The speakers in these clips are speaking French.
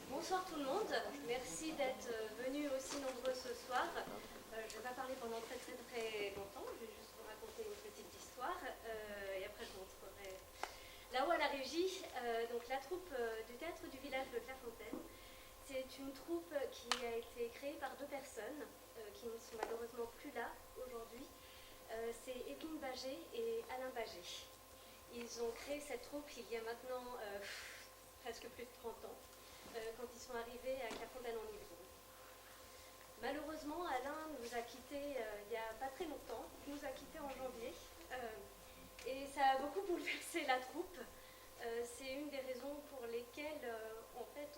Bonsoir tout le monde, merci d'être venus aussi nombreux ce soir. Je ne vais pas parler pendant très longtemps, je vais juste vous raconter une petite histoire et après je vous montrerai là-haut à la régie. Donc la troupe du théâtre du village de Clairefontaine, c'est une troupe qui a été créée par deux personnes qui ne sont malheureusement plus là aujourd'hui. C'est Evelyne Baget et Alain Baget. Ils ont créé cette troupe il y a maintenant presque plus de 30 ans. Quand ils sont arrivés à Clairefontaine-en-Yvelines. Malheureusement, Alain nous a quittés il n'y a pas très longtemps, il nous a quittés en janvier, et ça a beaucoup bouleversé la troupe. C'est une des raisons pour lesquelles, en fait,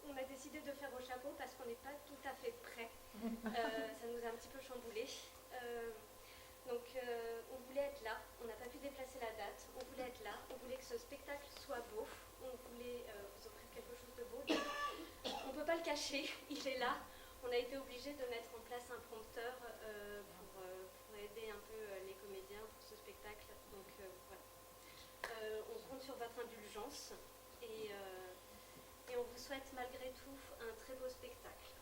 on a décidé de faire au chapeau parce qu'on n'est pas tout à fait prêt. Ça nous a un petit peu chamboulé. Donc, on voulait être là, on n'a pas pu déplacer la date, on voulait être là, on voulait que ce spectacle soit beau, on voulait vous offrir quelque chose de beau. On ne peut pas le cacher, il est là. On a été obligé de mettre en place un prompteur pour aider un peu les comédiens pour ce spectacle. Donc voilà. On compte sur votre indulgence et on vous souhaite malgré tout un très beau spectacle.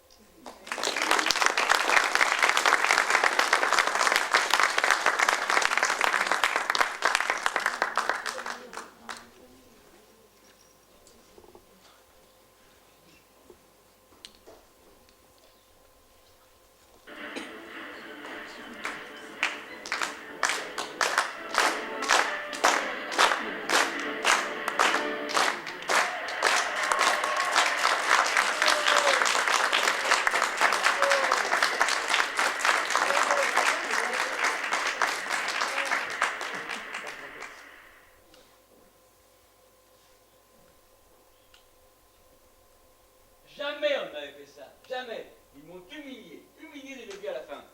Jamais on n'avait fait ça, jamais. Ils m'ont humilié du début à la fin.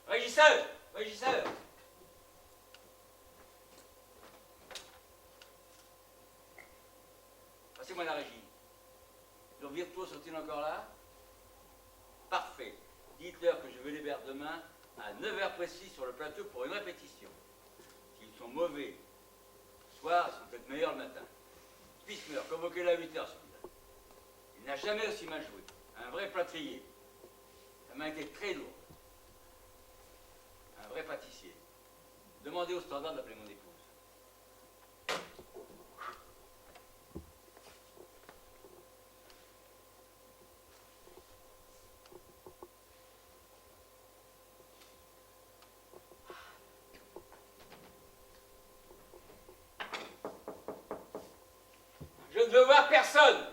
Régisseur, régisseur. Passez-moi la régie. Leurs virtuoses sont-ils encore là? Parfait. Dites-leur que je veux les vers demain à 9h précis sur le plateau pour une répétition. S'ils sont mauvais le soir, ils sont peut-être meilleurs le matin. Pismer, convoquez-le à 8h celui-là. Il n'a jamais aussi mal joué. Un vrai plâtrier. Sa main était très lourde. Un vrai pâtissier. Demandez au standard d'appeler mon épouse. Je ne veux voir personne.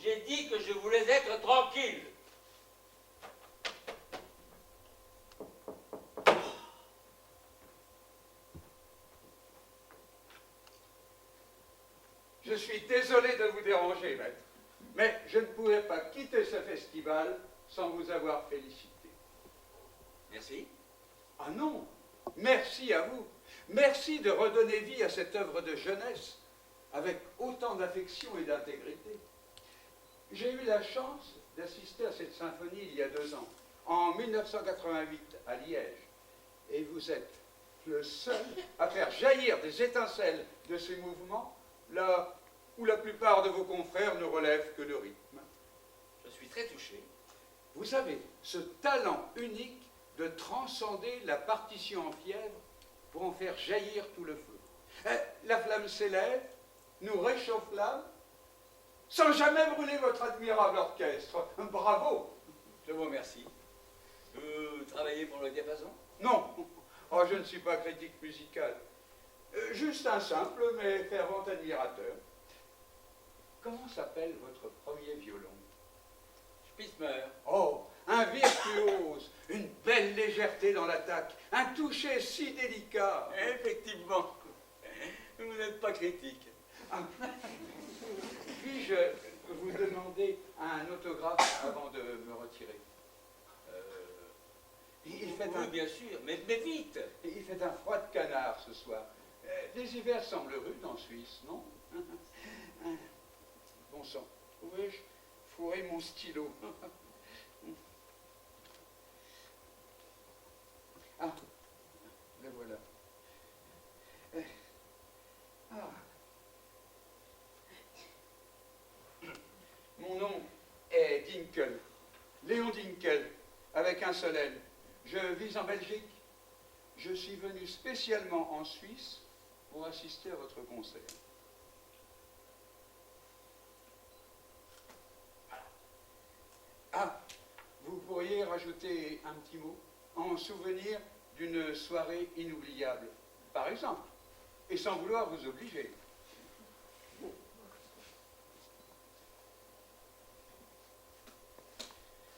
J'ai dit que je voulais être tranquille. Je suis désolé de vous déranger, maître, mais je ne pouvais pas quitter ce festival sans vous avoir félicité. Merci. Ah non, merci à vous. Merci de redonner vie à cette œuvre de jeunesse avec autant d'affection et d'intégrité. J'ai eu la chance d'assister à cette symphonie il y a 2 ans, en 1988 à Liège. Et vous êtes le seul à faire jaillir des étincelles de ces mouvements là où la plupart de vos confrères ne relèvent que le rythme. Je suis très touché. Vous avez ce talent unique de transcender la partition en fièvre pour en faire jaillir tout le feu. La flamme s'élève, nous réchauffe l'âme, sans jamais brûler votre admirable orchestre. Bravo! Je vous remercie. Vous travaillez pour le diapason? Non, oh, je ne suis pas critique musical. Juste un simple mais fervent admirateur. Comment s'appelle votre premier violon? Spitzmer. Oh, un virtuose, une belle légèreté dans l'attaque, un toucher si délicat. Effectivement. Vous n'êtes pas critique. Ah. Puis-je vous demander un autographe avant de me retirer? Il fait Oui, bien sûr, mais vite. Il fait un froid de canard ce soir. Les hivers semblent rudes en Suisse, non? Bon sang, pouvais-je fourrer mon stylo? Ah, le voilà. qu'un seul L. Je vis en Belgique. Je suis venu spécialement en Suisse pour assister à votre concert. Ah, vous pourriez rajouter un petit mot en souvenir d'une soirée inoubliable, par exemple, et sans vouloir vous obliger.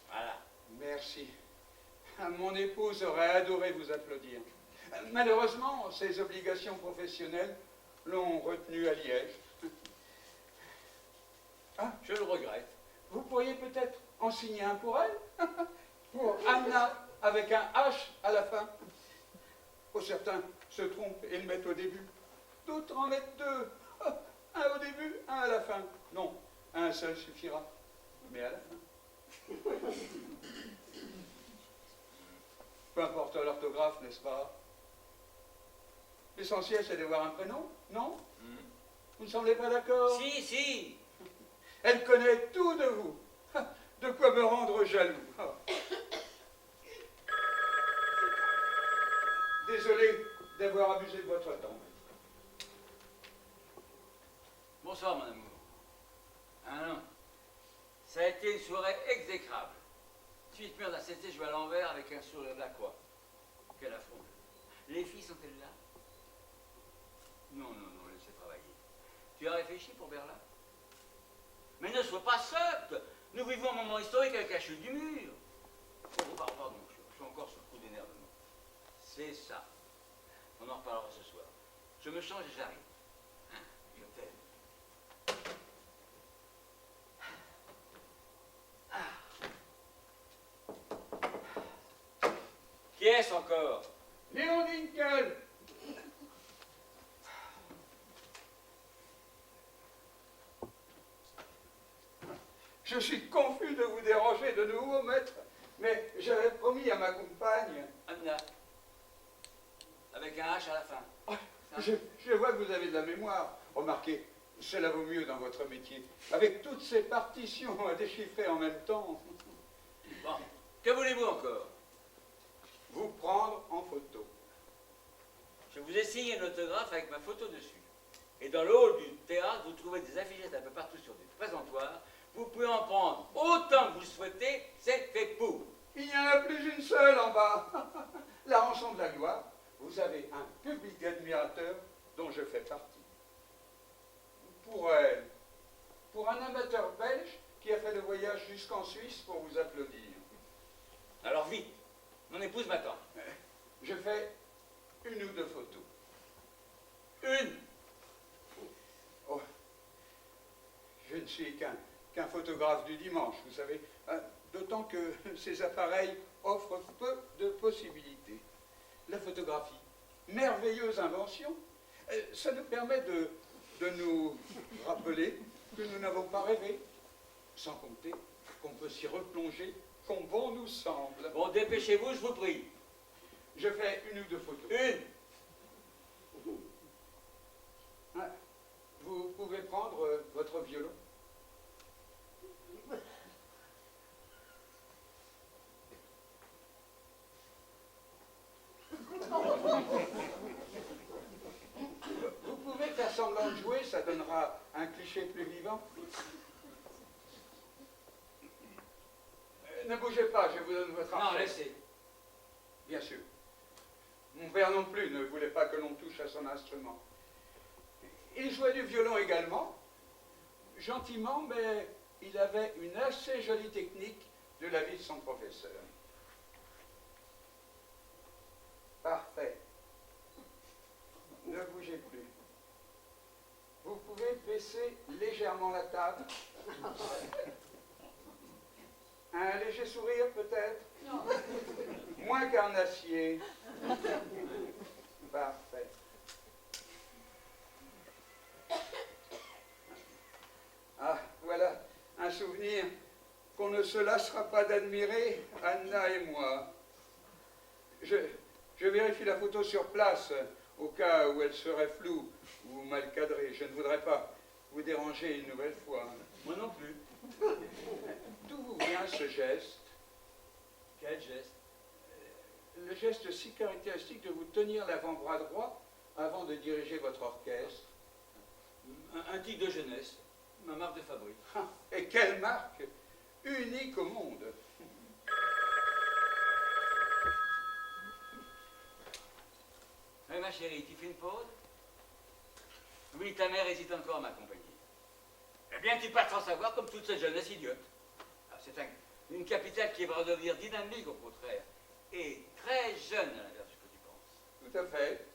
Voilà. Merci. Mon épouse aurait adoré vous applaudir. Malheureusement, ses obligations professionnelles l'ont retenue à Liège. Ah, Je le regrette. vous pourriez peut-être en signer un pour elle? Pour Anna, avec un H à la fin. Oh, certains se trompent et le mettent au début. D'autres en mettent deux. Un au début, un à la fin. Non, un seul suffira. Mais à la fin. Peu importe l'orthographe, n'est-ce pas? L'essentiel, c'est d'avoir un prénom, non? Vous ne semblez pas d'accord? Si, si. Elle connaît tout de vous. De quoi me rendre jaloux. Désolé d'avoir abusé de votre temps. Bonsoir, mon amour. Ah non. Ça a été une soirée exécrable. Suite mère d'assister jouer à l'envers avec un sourire de la croix. Quel affront. Les filles sont-elles là? Non, non, non, laissez travailler. Tu as réfléchi pour Berlin? Mais ne sois pas sotte. Nous vivons un moment historique avec la chute du mur. Oh, pardon, je suis encore sous le coup d'énervement. C'est ça. On en reparlera ce soir. Je me change et j'arrive. Hein, je t'aime. Qui est-ce encore? Léon Winkel. Je suis confus de vous déranger de nouveau, maître, mais j'avais promis à ma compagne... Anna. Avec un H à la fin. Oh, je vois que vous avez de la mémoire. Remarquez, cela vaut mieux dans votre métier. Avec toutes ces partitions à déchiffrer en même temps. Bon, que voulez-vous encore? Vous prendre en photo. Je vous ai signé un autographe avec ma photo dessus. Et dans le hall du théâtre, vous trouvez des affichettes un peu partout sur des présentoirs. Vous pouvez en prendre autant que vous le souhaitez, c'est fait pour. Il n'y en a plus une seule en bas. La rançon de la gloire. Vous avez un public d'admirateurs dont je fais partie. Pour elle, pour un amateur belge qui a fait le voyage jusqu'en Suisse pour vous applaudir. Alors vite, mon épouse m'attend. Je fais une ou deux photos. Une. Oh, je ne suis qu'un photographe du dimanche, vous savez. D'autant que ces appareils offrent peu de possibilités. La photographie, merveilleuse invention, ça nous permet de nous rappeler que nous n'avons pas rêvé, sans compter qu'on peut s'y replonger comme bon nous semble. Bon, dépêchez-vous, je vous prie. Je fais une ou deux photos. Une. Vous pouvez prendre votre violon. Vous pouvez faire semblant de jouer, ça donnera un cliché plus vivant. Ne bougez pas, je vous donne votre argent. Non, laissez. Bien sûr. Mon père non plus ne voulait pas que l'on touche à son instrument. Il jouait du violon également, gentiment, mais il avait une assez jolie technique de la vie de son professeur. Parfait. Ne bougez plus. Vous pouvez baisser légèrement la table. Un léger sourire peut-être? Non. Moins carnassier. Parfait. Ah, voilà un souvenir qu'on ne se lassera pas d'admirer, Anna et moi. Je vérifie la photo sur place, au cas où elle serait floue ou mal cadrée. Je ne voudrais pas vous déranger une nouvelle fois. Moi non plus. D'où vous vient ce geste? Quel geste? geste si caractéristique de vous tenir l'avant-bras droit avant de diriger votre orchestre. Un tic de jeunesse, ma marque de fabrique. Ah, et quelle marque! Unique au monde. Oui, ma chérie, tu fais une pause? Oui, ta mère hésite encore à m'accompagner. Eh bien, tu pars sans savoir, comme toute cette jeunesse idiote. Ah, c'est une capitale qui va redevenir dynamique, au contraire, et très jeune, à l'inverse de ce que tu penses. Tout à fait.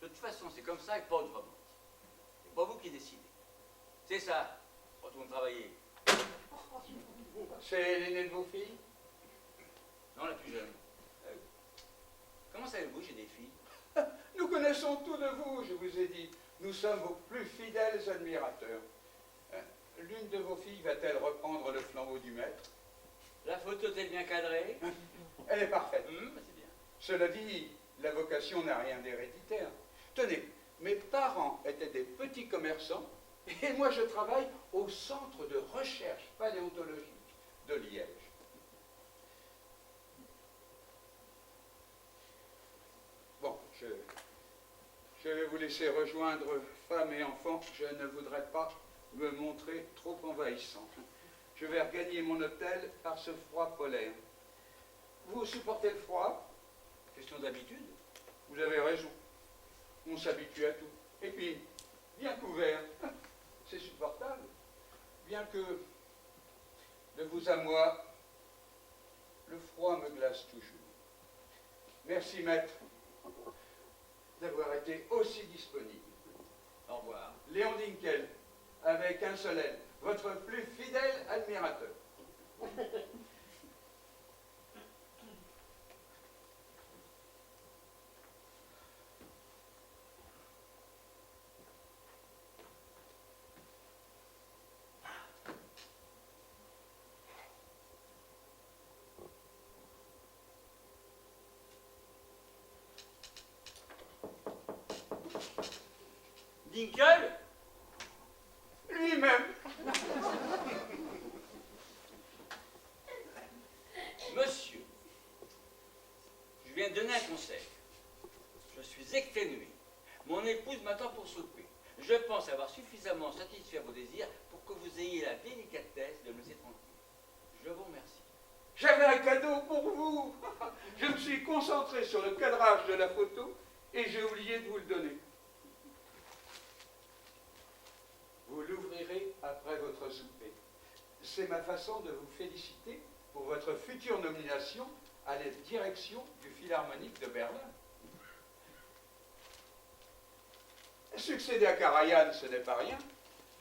De toute façon, c'est comme ça et pas autrement. C'est pas vous qui décidez. C'est ça. Retourne travailler. C'est l'aînée de vos filles? Non, la plus jeune. Comment savez-vous, j'ai des filles? Nous connaissons tout de vous, je vous ai dit. Nous sommes vos plus fidèles admirateurs. L'une de vos filles va-t-elle reprendre le flambeau du maître? La photo est bien cadrée? Elle est parfaite. C'est bien. Cela dit, la vocation n'a rien d'héréditaire. Tenez, mes parents étaient des petits commerçants et moi je travaille au centre de recherche paléontologique de Liège. Bon, je vais vous laisser rejoindre femmes et enfants. Je ne voudrais pas me montrer trop envahissant. Je vais regagner mon hôtel par ce froid polaire. Vous supportez le froid? Question d'habitude. Vous avez raison. On s'habitue à tout. Et puis, bien couvert, c'est supportable. Bien que, de vous à moi, le froid me glace toujours. Merci, maître, d'avoir été aussi disponible. Au revoir. Léon Dinkel, avec un seul L, votre plus fidèle admirateur. Dinkel? Lui-même. Monsieur, je viens de donner un conseil. Je suis exténué. Mon épouse m'attend pour souper. Je pense avoir suffisamment satisfait vos désirs pour que vous ayez la délicatesse de me laisser tranquille. Je vous remercie. J'avais un cadeau pour vous. Je me suis concentré sur le cadrage de la photo et j'ai oublié de vous le donner. Vous l'ouvrirez après votre souper. C'est ma façon de vous féliciter pour votre future nomination à la direction du Philharmonique de Berlin. Succéder à Karajan, ce n'est pas rien.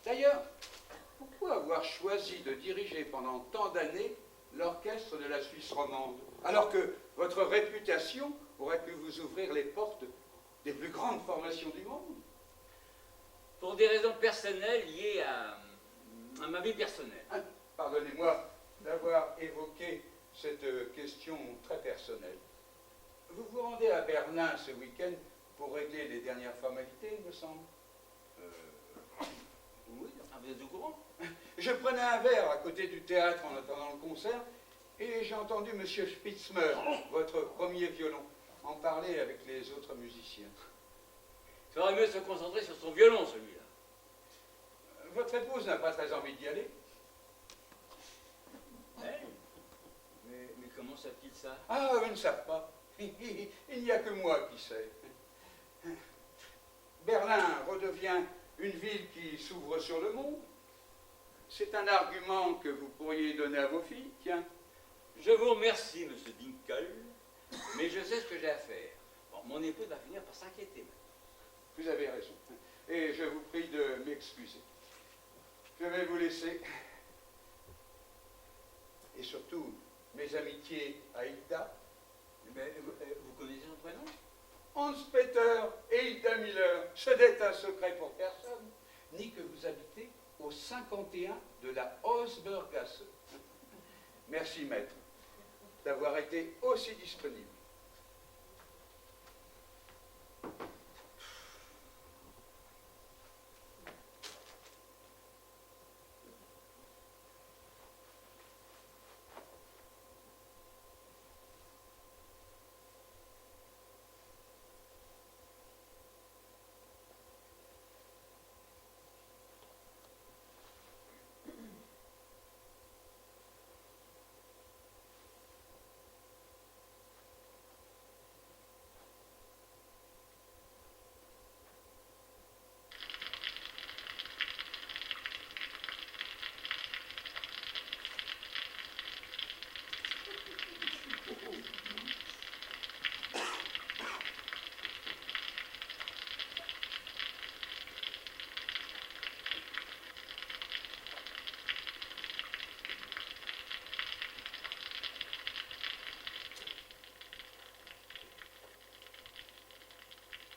D'ailleurs, pourquoi avoir choisi de diriger pendant tant d'années l'orchestre de la Suisse romande, alors que votre réputation aurait pu vous ouvrir les portes des plus grandes formations du monde? Pour des raisons personnelles liées à ma vie personnelle. Ah, pardonnez-moi d'avoir évoqué cette question très personnelle. Vous vous rendez à Berlin ce week-end pour régler les dernières formalités, il me semble. Oui, enfin, vous êtes au courant? Je prenais un verre à côté du théâtre en attendant le concert et j'ai entendu M. Spitzmer, votre premier violon, en parler avec les autres musiciens. Il faudrait mieux se concentrer sur son violon, celui-là. Votre épouse n'a pas très envie d'y aller? Elle? Mais comment savent-ils ça? Ah, ils ne savent pas. Il n'y a que moi qui sais. Berlin redevient une ville qui s'ouvre sur le monde. C'est un argument que vous pourriez donner à vos filles, tiens. Je vous remercie, monsieur Dinkel, mais je sais ce que j'ai à faire. Bon, mon épouse va finir par s'inquiéter. Vous avez raison. Et je vous prie de m'excuser. Je vais vous laisser. Et surtout, mes amitiés à Hilda. Mais vous connaissez son prénom? Hans-Peter et Hilda Miller. Ce n'est un secret pour personne. Ni que vous habitez au 51 de la Hausbergasse. Merci, maître, d'avoir été aussi disponible.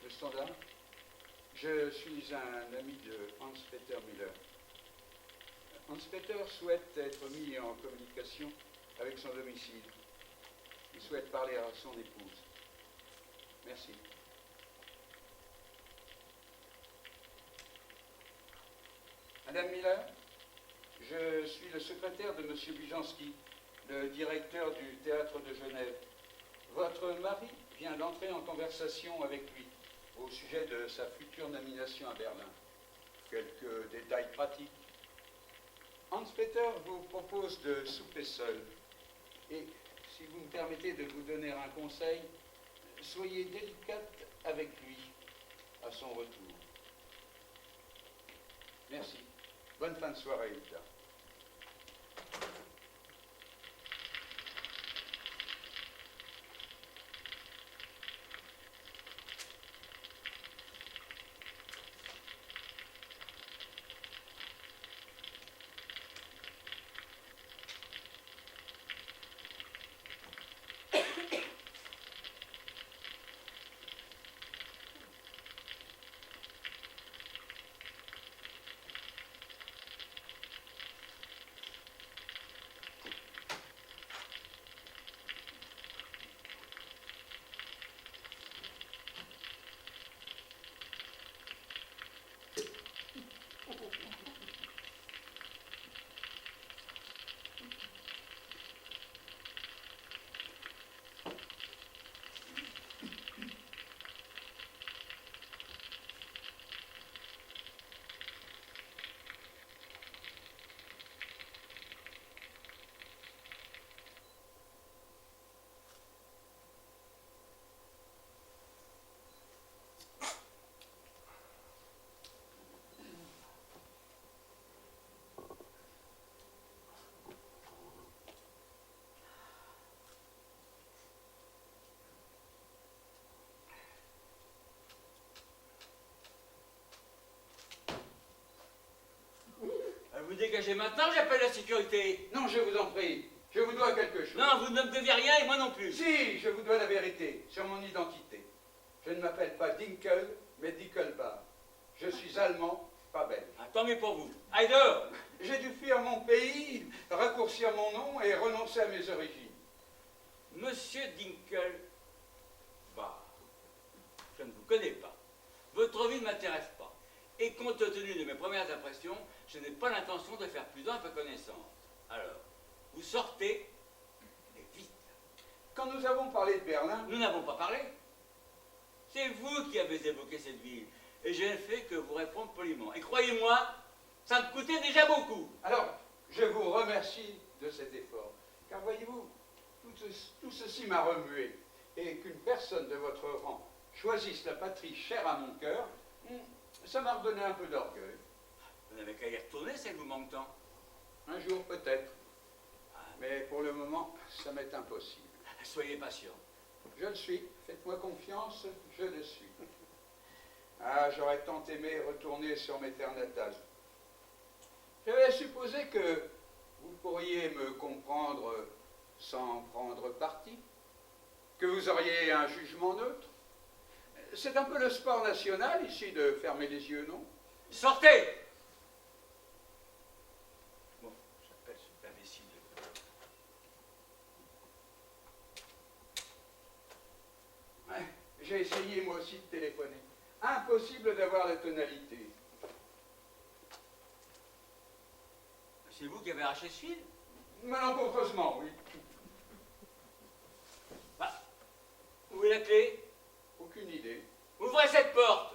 Le Standard. Je suis un ami de Hans-Peter Müller. Hans-Peter souhaite être mis en communication avec son domicile. Il souhaite parler à son épouse. Merci. Madame Miller, je suis le secrétaire de M. Bujanski, le directeur du théâtre de Genève. Votre mari vient d'entrer en conversation avec lui au sujet de sa future nomination à Berlin. Quelques détails pratiques. Hans-Peter vous propose de souper seul. Et si vous me permettez de vous donner un conseil, soyez délicate avec lui à son retour. Merci. Bonne fin de soirée, Hilda. Vous dégagez maintenant, j'appelle la sécurité. Non, je vous en prie. Je vous dois quelque chose. Non, vous ne me devez rien et moi non plus. Si, je vous dois la vérité sur mon identité. Je ne m'appelle pas Dinkel, mais Dickelbach. Je suis allemand, pas belge. Ah, tant mieux pour vous. Allez dehors. J'ai dû fuir mon pays, raccourcir mon nom et renoncer à mes origines. Monsieur Dinkel, bah, je ne vous connais pas. Votre vie ne m'intéresse pas. Et compte tenu de mes premières impressions, je n'ai pas l'intention de faire plus d'ample connaissance. Alors, vous sortez, et vite. Quand nous avons parlé de Berlin... Nous n'avons pas parlé. C'est vous qui avez évoqué cette ville. Et je n'ai fait que vous répondre poliment. Et croyez-moi, ça me coûtait déjà beaucoup. Alors, je vous remercie de cet effort. Car voyez-vous, tout ceci m'a remué. Et qu'une personne de votre rang choisisse la patrie chère à mon cœur, ça m'a redonné un peu d'orgueil. Vous n'avez qu'à y retourner si elle vous manque tant. Un jour peut-être. Mais pour le moment, ça m'est impossible. Soyez patient. Je le suis. Faites-moi confiance, je le suis. Ah, j'aurais tant aimé retourner sur mes terres natales. J'avais supposé que vous pourriez me comprendre sans prendre parti, que vous auriez un jugement neutre. C'est un peu le sport national ici de fermer les yeux, non? Sortez! Bon, j'appelle cet imbécile. Ouais, j'ai essayé moi aussi de téléphoner. Impossible d'avoir la tonalité. C'est vous qui avez arraché ce fil? Malencontreusement, oui. Bah, où est la clé? Aucune idée. Ouvrez cette porte!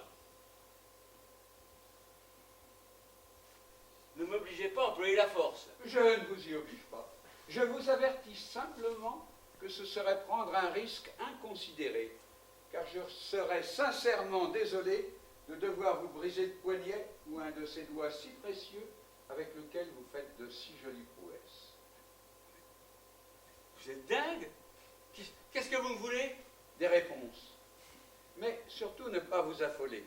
Ne m'obligez pas à employer la force. Je ne vous y oblige pas. Je vous avertis simplement que ce serait prendre un risque inconsidéré, car je serais sincèrement désolé de devoir vous briser le poignet ou un de ces doigts si précieux avec lequel vous faites de si jolies prouesses. Vous êtes dingue? Qu'est-ce que vous me voulez? Des réponses. Mais surtout ne pas vous affoler.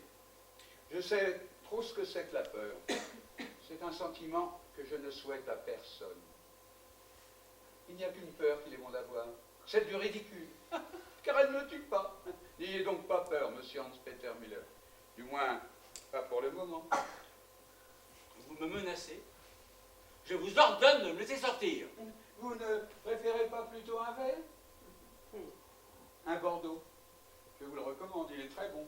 Je sais trop ce que c'est que la peur. C'est un sentiment que je ne souhaite à personne. Il n'y a qu'une peur qu'il est bon d'avoir, celle du ridicule, car elle ne tue pas. N'ayez donc pas peur, monsieur. monsieur Hans-Peter Müller. Du moins, pas pour le moment. Vous me menacez? Je vous ordonne de me laisser sortir. Vous ne préférez pas plutôt un verre? Un Bordeaux. Je vous le recommande, il est très bon.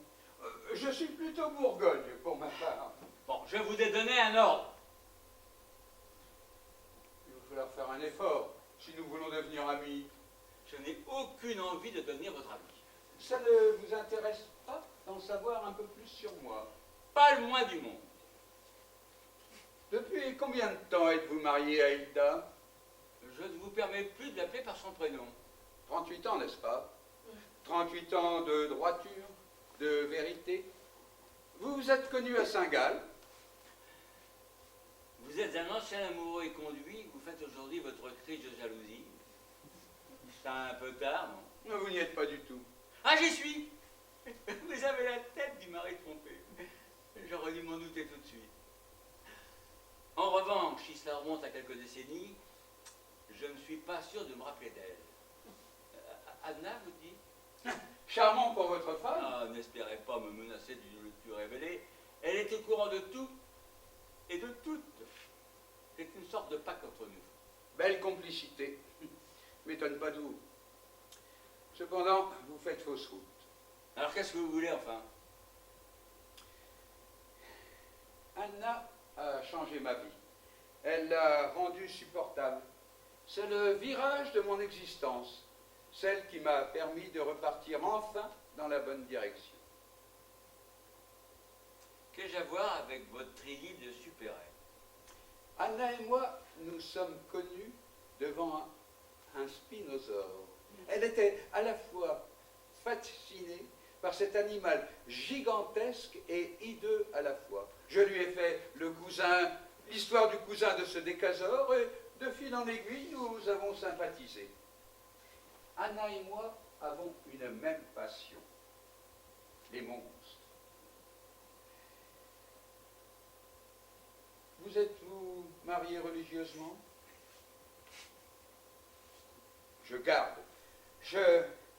Je suis plutôt Bourgogne, pour ma part. Bon, je vous ai donné un ordre. Il va falloir faire un effort, si nous voulons devenir amis. Je n'ai aucune envie de devenir votre ami. Ça ne vous intéresse pas d'en savoir un peu plus sur moi? Pas le moins du monde. Depuis combien de temps êtes-vous marié à Hilda? Je ne vous permets plus de l'appeler par son prénom. 38 ans, n'est-ce pas? 38 ans de droiture, de vérité. Vous vous êtes connu à Saint-Gall. Vous êtes un ancien amoureux éconduit, vous faites aujourd'hui votre crise de jalousie. C'est un peu tard, non? Non, vous n'y êtes pas du tout. Ah, j'y suis. Vous avez la tête du mari trompé. J'aurais dû m'en douter tout de suite. En revanche, si cela remonte à quelques décennies, je ne suis pas sûr de me rappeler d'elle. Anna, vous dites? Charmant pour votre femme. Ah, n'espérez pas me menacer d'une lecture révélée. Elle est au courant de tout et de toutes. C'est une sorte de pacte entre nous. Belle complicité. M'étonne pas de vous. Cependant, vous faites fausse route. Alors qu'est-ce que vous voulez, enfin? Anna a changé ma vie. Elle l'a rendue supportable. C'est le virage de mon existence, celle qui m'a permis de repartir enfin dans la bonne direction. Qu'ai-je à voir avec votre treillis de super-héros? Anna et moi, nous sommes connus devant un spinosaure. Elle était à la fois fascinée par cet animal gigantesque et hideux à la fois. Je lui ai fait l'histoire du cousin de ce décasaure, et de fil en aiguille, nous avons sympathisé. Anna et moi avons une même passion, les monstres. Vous êtes-vous marié religieusement?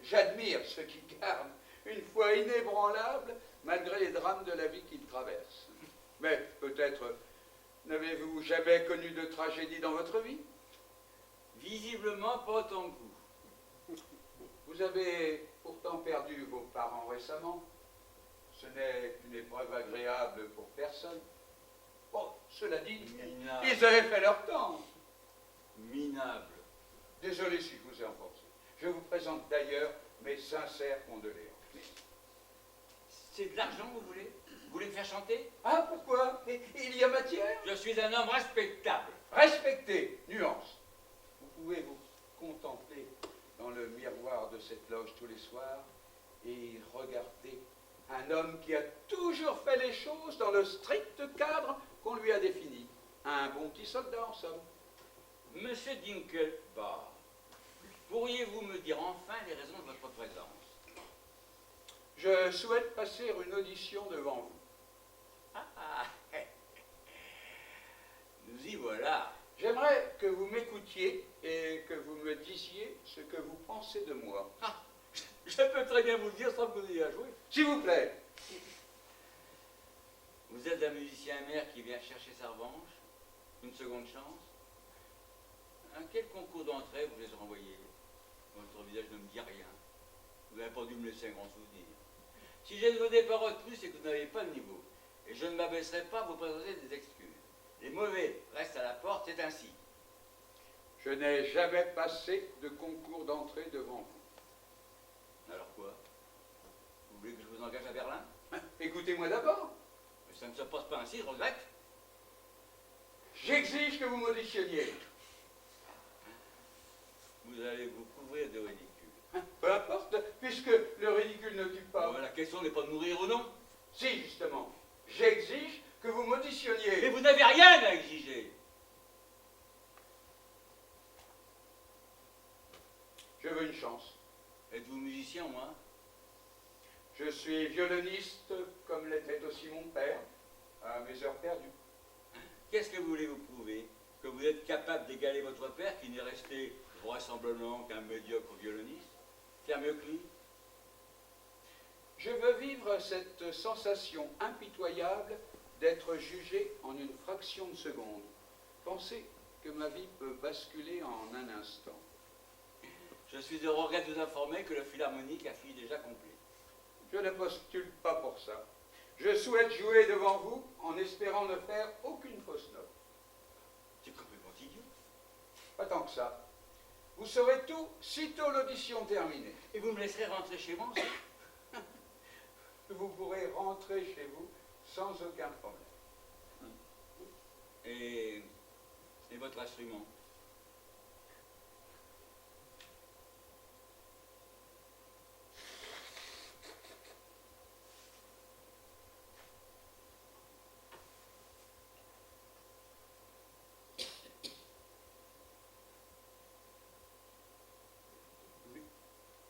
J'admire ceux qui gardent une foi inébranlable malgré les drames de la vie qu'ils traversent. Mais peut-être n'avez-vous jamais connu de tragédie dans votre vie? Visiblement pas autant que vous. Vous avez pourtant perdu vos parents récemment. Ce n'est une épreuve agréable pour personne. Bon, cela dit, Minable. ils avaient fait leur temps. Minable. Désolé si je vous ai enfoncé. Je vous présente d'ailleurs mes sincères condoléances. C'est de l'argent que vous voulez? Vous voulez me faire chanter? Ah, pourquoi? Il y a matière? Je suis un homme respectable. Respectez, nuance. Vous pouvez vous contempler dans le miroir de cette loge tous les soirs et regarder un homme qui a toujours fait les choses dans le strict cadre qu'on lui a défini. Un bon petit soldat, en somme. Monsieur Dinkelbach, pourriez-vous me dire enfin les raisons de votre présence? Je souhaite passer une audition devant vous. Ah, nous y voilà. J'aimerais que vous m'écoutiez et que vous me disiez ce que vous pensez de moi. Ah, je peux très bien vous le dire sans que vous ayez à jouer. S'il vous plaît. Vous êtes un musicien amer qui vient chercher sa revanche? Une seconde chance? À quel concours d'entrée vous les renvoyez? Votre visage ne me dit rien. Vous n'avez pas dû me laisser un grand souvenir. Si je ne vous ai pas retenu, c'est que vous n'avez pas le niveau. Et je ne m'abaisserai pas à vous présenter des excuses. Les mauvais restent à la porte, c'est ainsi. Je n'ai jamais passé de concours d'entrée devant vous. Alors quoi? Vous voulez que je vous engage à Berlin? Écoutez-moi d'abord. Mais ça ne se passe pas ainsi, je regrette. J'exige que vous m'auditionniez. Vous allez vous couvrir de ridicule. Peu importe, puisque le ridicule ne tue pas. La question n'est pas de mourir ou non. Si, justement. J'exige que vous m'auditionniez. Mais vous n'avez rien à exiger. Je veux une chance. Êtes-vous musicien, moi? Je suis violoniste, comme l'était aussi mon père, à mes heures perdues. Qu'est-ce que vous voulez vous prouver? Que vous êtes capable d'égaler votre père, qui n'est resté vraisemblablement qu'un médiocre violoniste? Faire mieux que lui? Je veux vivre cette sensation impitoyable d'être jugé en une fraction de seconde. Pensez que ma vie peut basculer en un instant. Je suis heureux de vous informer que le Philharmonique a fini déjà complet. Je ne postule pas pour ça. Je souhaite jouer devant vous en espérant ne faire aucune fausse note. C'est complètement idiot. Pas tant que ça. Vous saurez tout sitôt l'audition terminée. Et vous me laisserez rentrer chez moi aussi? Vous pourrez rentrer chez vous sans aucun problème. Et votre instrument?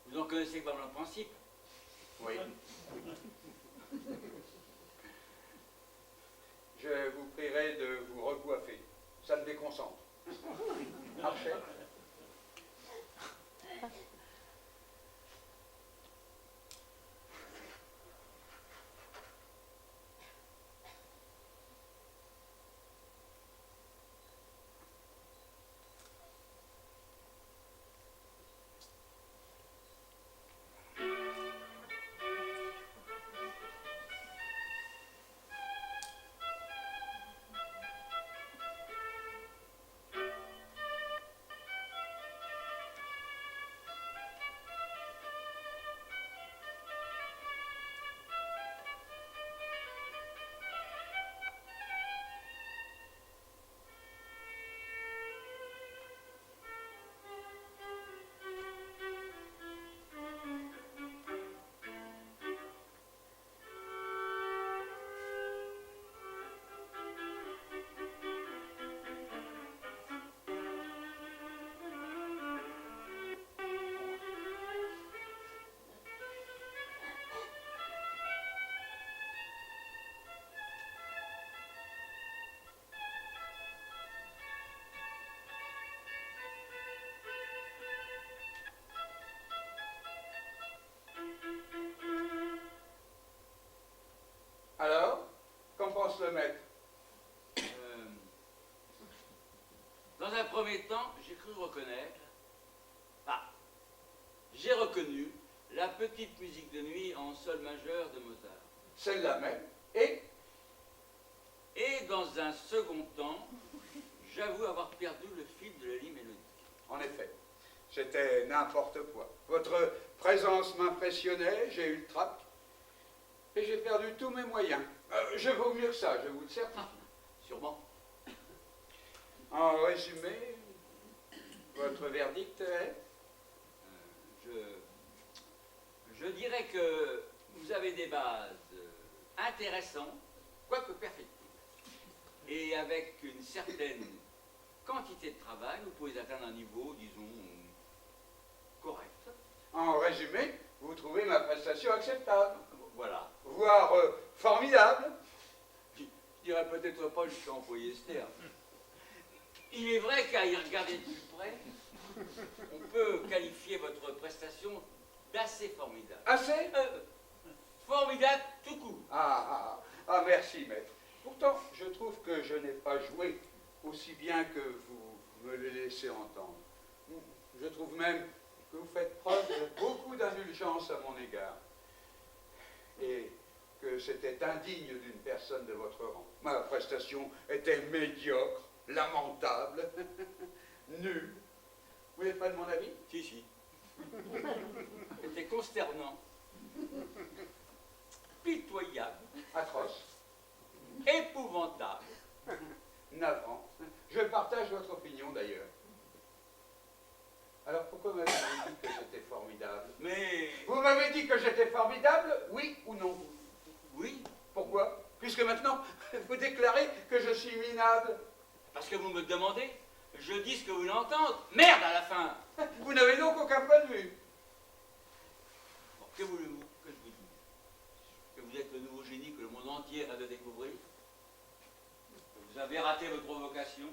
Vous en connaissez pas le principe? Oui. Je vous prierai de vous recoiffer. Ça me déconcentre. Marchez. Alors, qu'en pense le maître? Dans un premier temps, j'ai cru reconnaître... Ah, j'ai reconnu la petite musique de nuit en sol majeur de Mozart. Celle-là même. Et dans un second temps, j'avoue avoir perdu le fil de la ligne mélodique. En effet, c'était n'importe quoi. Votre présence m'impressionnait, j'ai eu le trac, et j'ai perdu tous mes moyens. Je vaux mieux que ça, je vous le certifie. Sûrement. En résumé, votre verdict est? Je dirais que vous avez des bases intéressantes, quoique perfectibles. Et avec une certaine quantité de travail, vous pouvez atteindre un niveau, disons, correct. En résumé, vous trouvez ma prestation acceptable, Voilà. voire formidable. Je dirais peut-être pas jusqu'à employer ce terme. Il est vrai qu'à y regarder de plus près, on peut qualifier votre prestation d'assez formidable. Assez? Formidable tout court. Merci, maître. Pourtant, je trouve que je n'ai pas joué aussi bien que vous me le laissez entendre. Je trouve même que vous faites preuve de beaucoup d'indulgence à mon égard. Et que c'était indigne d'une personne de votre rang. Ma prestation était médiocre, lamentable, nulle. Vous n'êtes pas de mon avis? Si. C'était consternant, pitoyable, Atroce, épouvantable. navrant. Je partage votre opinion d'ailleurs. Alors pourquoi m'avez-vous dit que j'étais formidable? Mais Vous m'avez dit que j'étais formidable, oui ou non? oui, Pourquoi? Puisque maintenant, vous déclarez que je suis minable. parce que vous me demandez, je dis ce que vous voulez entendre. Merde à la fin. Vous n'avez donc aucun point de vue. Bon, que voulez-vous que je vous dise? Que vous êtes le nouveau génie que le monde entier a de découvrir? Que vous avez raté votre vocation?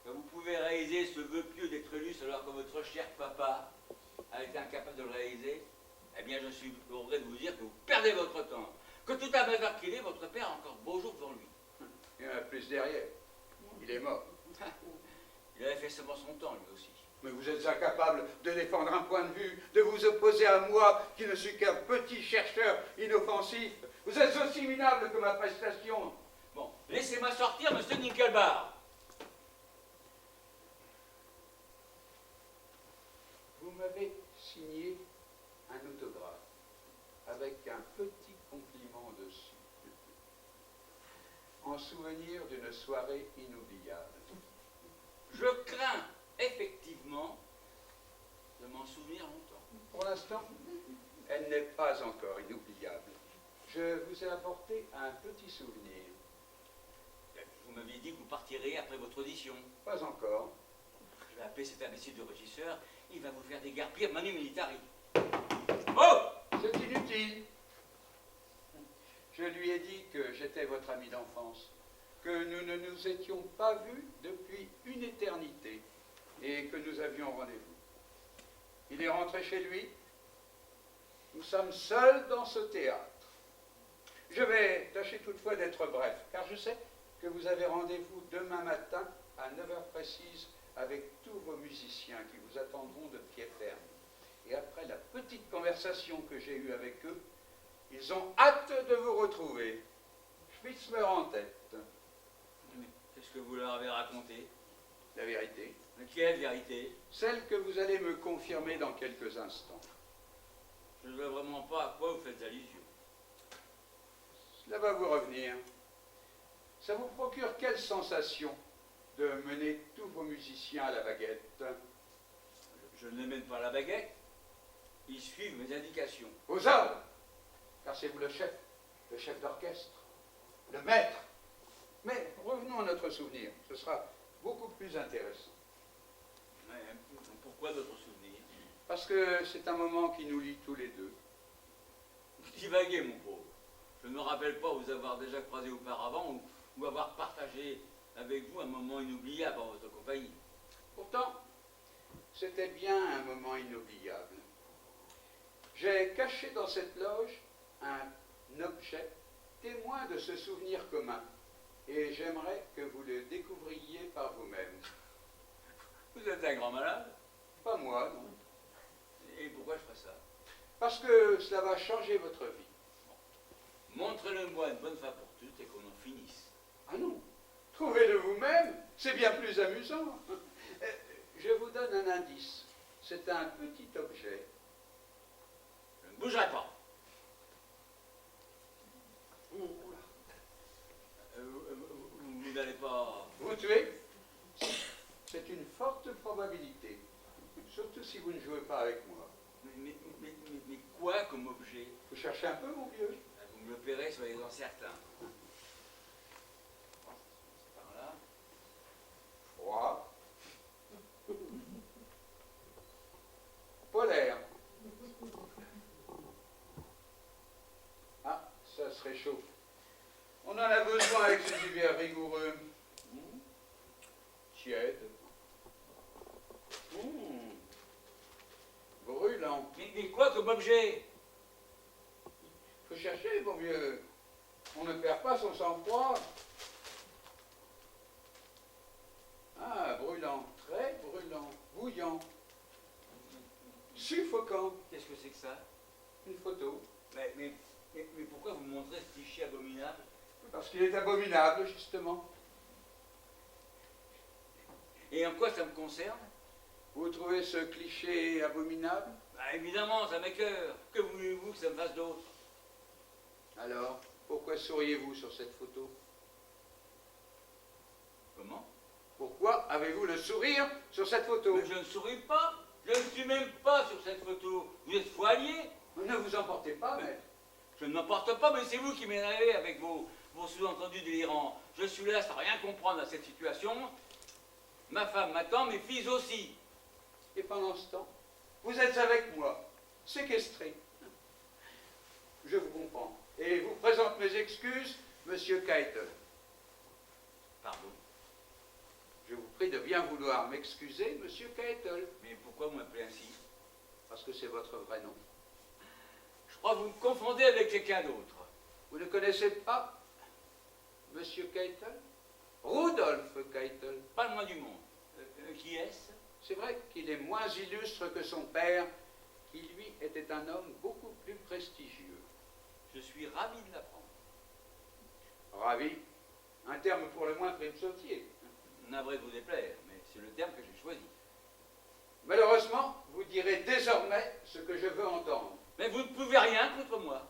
Que vous pouvez réaliser ce vœu pieux d'être élu alors que votre cher papa a été incapable de le réaliser? Eh bien, je suis au regret de vous dire que vous perdez votre temps. Que tout à l'heure qu'il est, votre père a encore beau jour devant lui. Il y en a plus derrière. Il est mort. Il avait fait seulement son temps, lui aussi. Mais vous êtes incapable de défendre un point de vue, de vous opposer à moi, qui ne suis qu'un petit chercheur inoffensif. Vous êtes aussi minable que ma prestation. Bon, laissez-moi sortir, monsieur Nickelbar. Vous m'avez signé un autographe avec un petit compliment dessus, en souvenir d'une soirée inoubliable. Je crains, effectivement, de m'en souvenir longtemps. Pour l'instant, elle n'est pas encore inoubliable. Je vous ai apporté un petit souvenir. Vous m'aviez dit que vous partirez après votre audition. Pas encore. Je vais appeler cet imbécile de régisseur. Il va vous faire déguerpir Manu Militari. Oh! C'est inutile. Je lui ai dit que j'étais votre ami d'enfance, que nous ne nous étions pas vus depuis une éternité et que nous avions rendez-vous. Il est rentré chez lui. Nous sommes seuls dans ce théâtre. Je vais tâcher toutefois d'être bref, car je sais que vous avez rendez-vous demain matin à 9 heures précises avec tous vos musiciens qui vous attendront de pied ferme. Et après la petite conversation que j'ai eue avec eux, ils ont hâte de vous retrouver. Schmitz me rend en tête. Mais qu'est-ce que vous leur avez raconté? La vérité. Quelle vérité? Celle que vous allez me confirmer dans quelques instants. Je ne vois vraiment pas à quoi vous faites allusion. Cela va vous revenir. Ça vous procure quelle sensation de mener tous vos musiciens à la baguette? Je ne les mène pas à la baguette. Ils suivent mes indications. Aux ordres, car c'est vous le chef d'orchestre, le maître. Mais revenons à notre souvenir, ce sera beaucoup plus intéressant. Ouais, pourquoi d'autres souvenirs? Parce que c'est un moment qui nous lie tous les deux. Vous divaguez, mon pauvre. Je ne me rappelle pas vous avoir déjà croisé auparavant ou avoir partagé avec vous un moment inoubliable en votre compagnie. Pourtant, c'était bien un moment inoubliable. J'ai caché dans cette loge un objet témoin de ce souvenir commun, et j'aimerais que vous le découvriez par vous-même. Vous êtes un grand malade? Pas moi, non. Et pourquoi je ferais ça? Parce que cela va changer votre vie. Montrez-le-moi une bonne fois pour toutes et qu'on en finisse. Ah non, trouvez-le vous-même, c'est bien plus amusant. Je vous donne un indice. C'est un petit objet. Je ne bougerai pas. Vous n'allez pas... Vous tuez? C'est une forte probabilité. Surtout si vous ne jouez pas avec moi. Mais quoi comme objet? Vous cherchez un peu, mon vieux? Vous me le paierez, soyez-en certains. Par là. Froid. Polaire. Ah, ça se réchauffe. On en a besoin avec ces hivers rigoureux. Tiède. Brûlant. Mais quoi comme objet? Faut chercher, mon vieux. On ne perd pas son sang-froid. Ah, brûlant, très brûlant, bouillant, suffocant. Qu'est-ce que c'est que ça? Une photo. Mais pourquoi vous me montrez ce cliché abominable? Parce qu'il est abominable, justement. Et en quoi ça me concerne? Vous trouvez ce cliché abominable? Bah, évidemment, ça m'écoeure. Que voulez-vous que ça me fasse d'autre? Alors, pourquoi souriez-vous sur cette photo? Comment? Pourquoi avez-vous le sourire sur cette photo? Mais je ne souris pas. Je ne suis même pas sur cette photo. Vous êtes foilier. Ne vous emportez pas, maître. Je ne m'emporte pas, mais c'est vous qui m'énervez avec vos sous-entendus délirants. Je suis là sans rien comprendre à cette situation. Ma femme m'attend, mes filles aussi. Et pendant ce temps, vous êtes avec moi, séquestré. Je vous comprends. Et vous présente mes excuses, Monsieur Keitel. Pardon. Je vous prie de bien vouloir m'excuser, Monsieur Keitel. Mais pourquoi vous m'appelez ainsi? Parce que c'est votre vrai nom. Oh, vous me confondez avec quelqu'un d'autre. Vous ne connaissez pas Monsieur Keitel? Rudolf Keitel. Pas le moins du monde. Qui est-ce? C'est vrai qu'il est moins illustre que son père, qui lui était un homme beaucoup plus prestigieux. Je suis ravi de l'apprendre. Ravi, un terme pour le moins prime-sautier. Navré de vous déplaire, mais c'est le terme que j'ai choisi. Malheureusement, vous direz désormais ce que je veux entendre. Mais vous ne pouvez rien contre moi.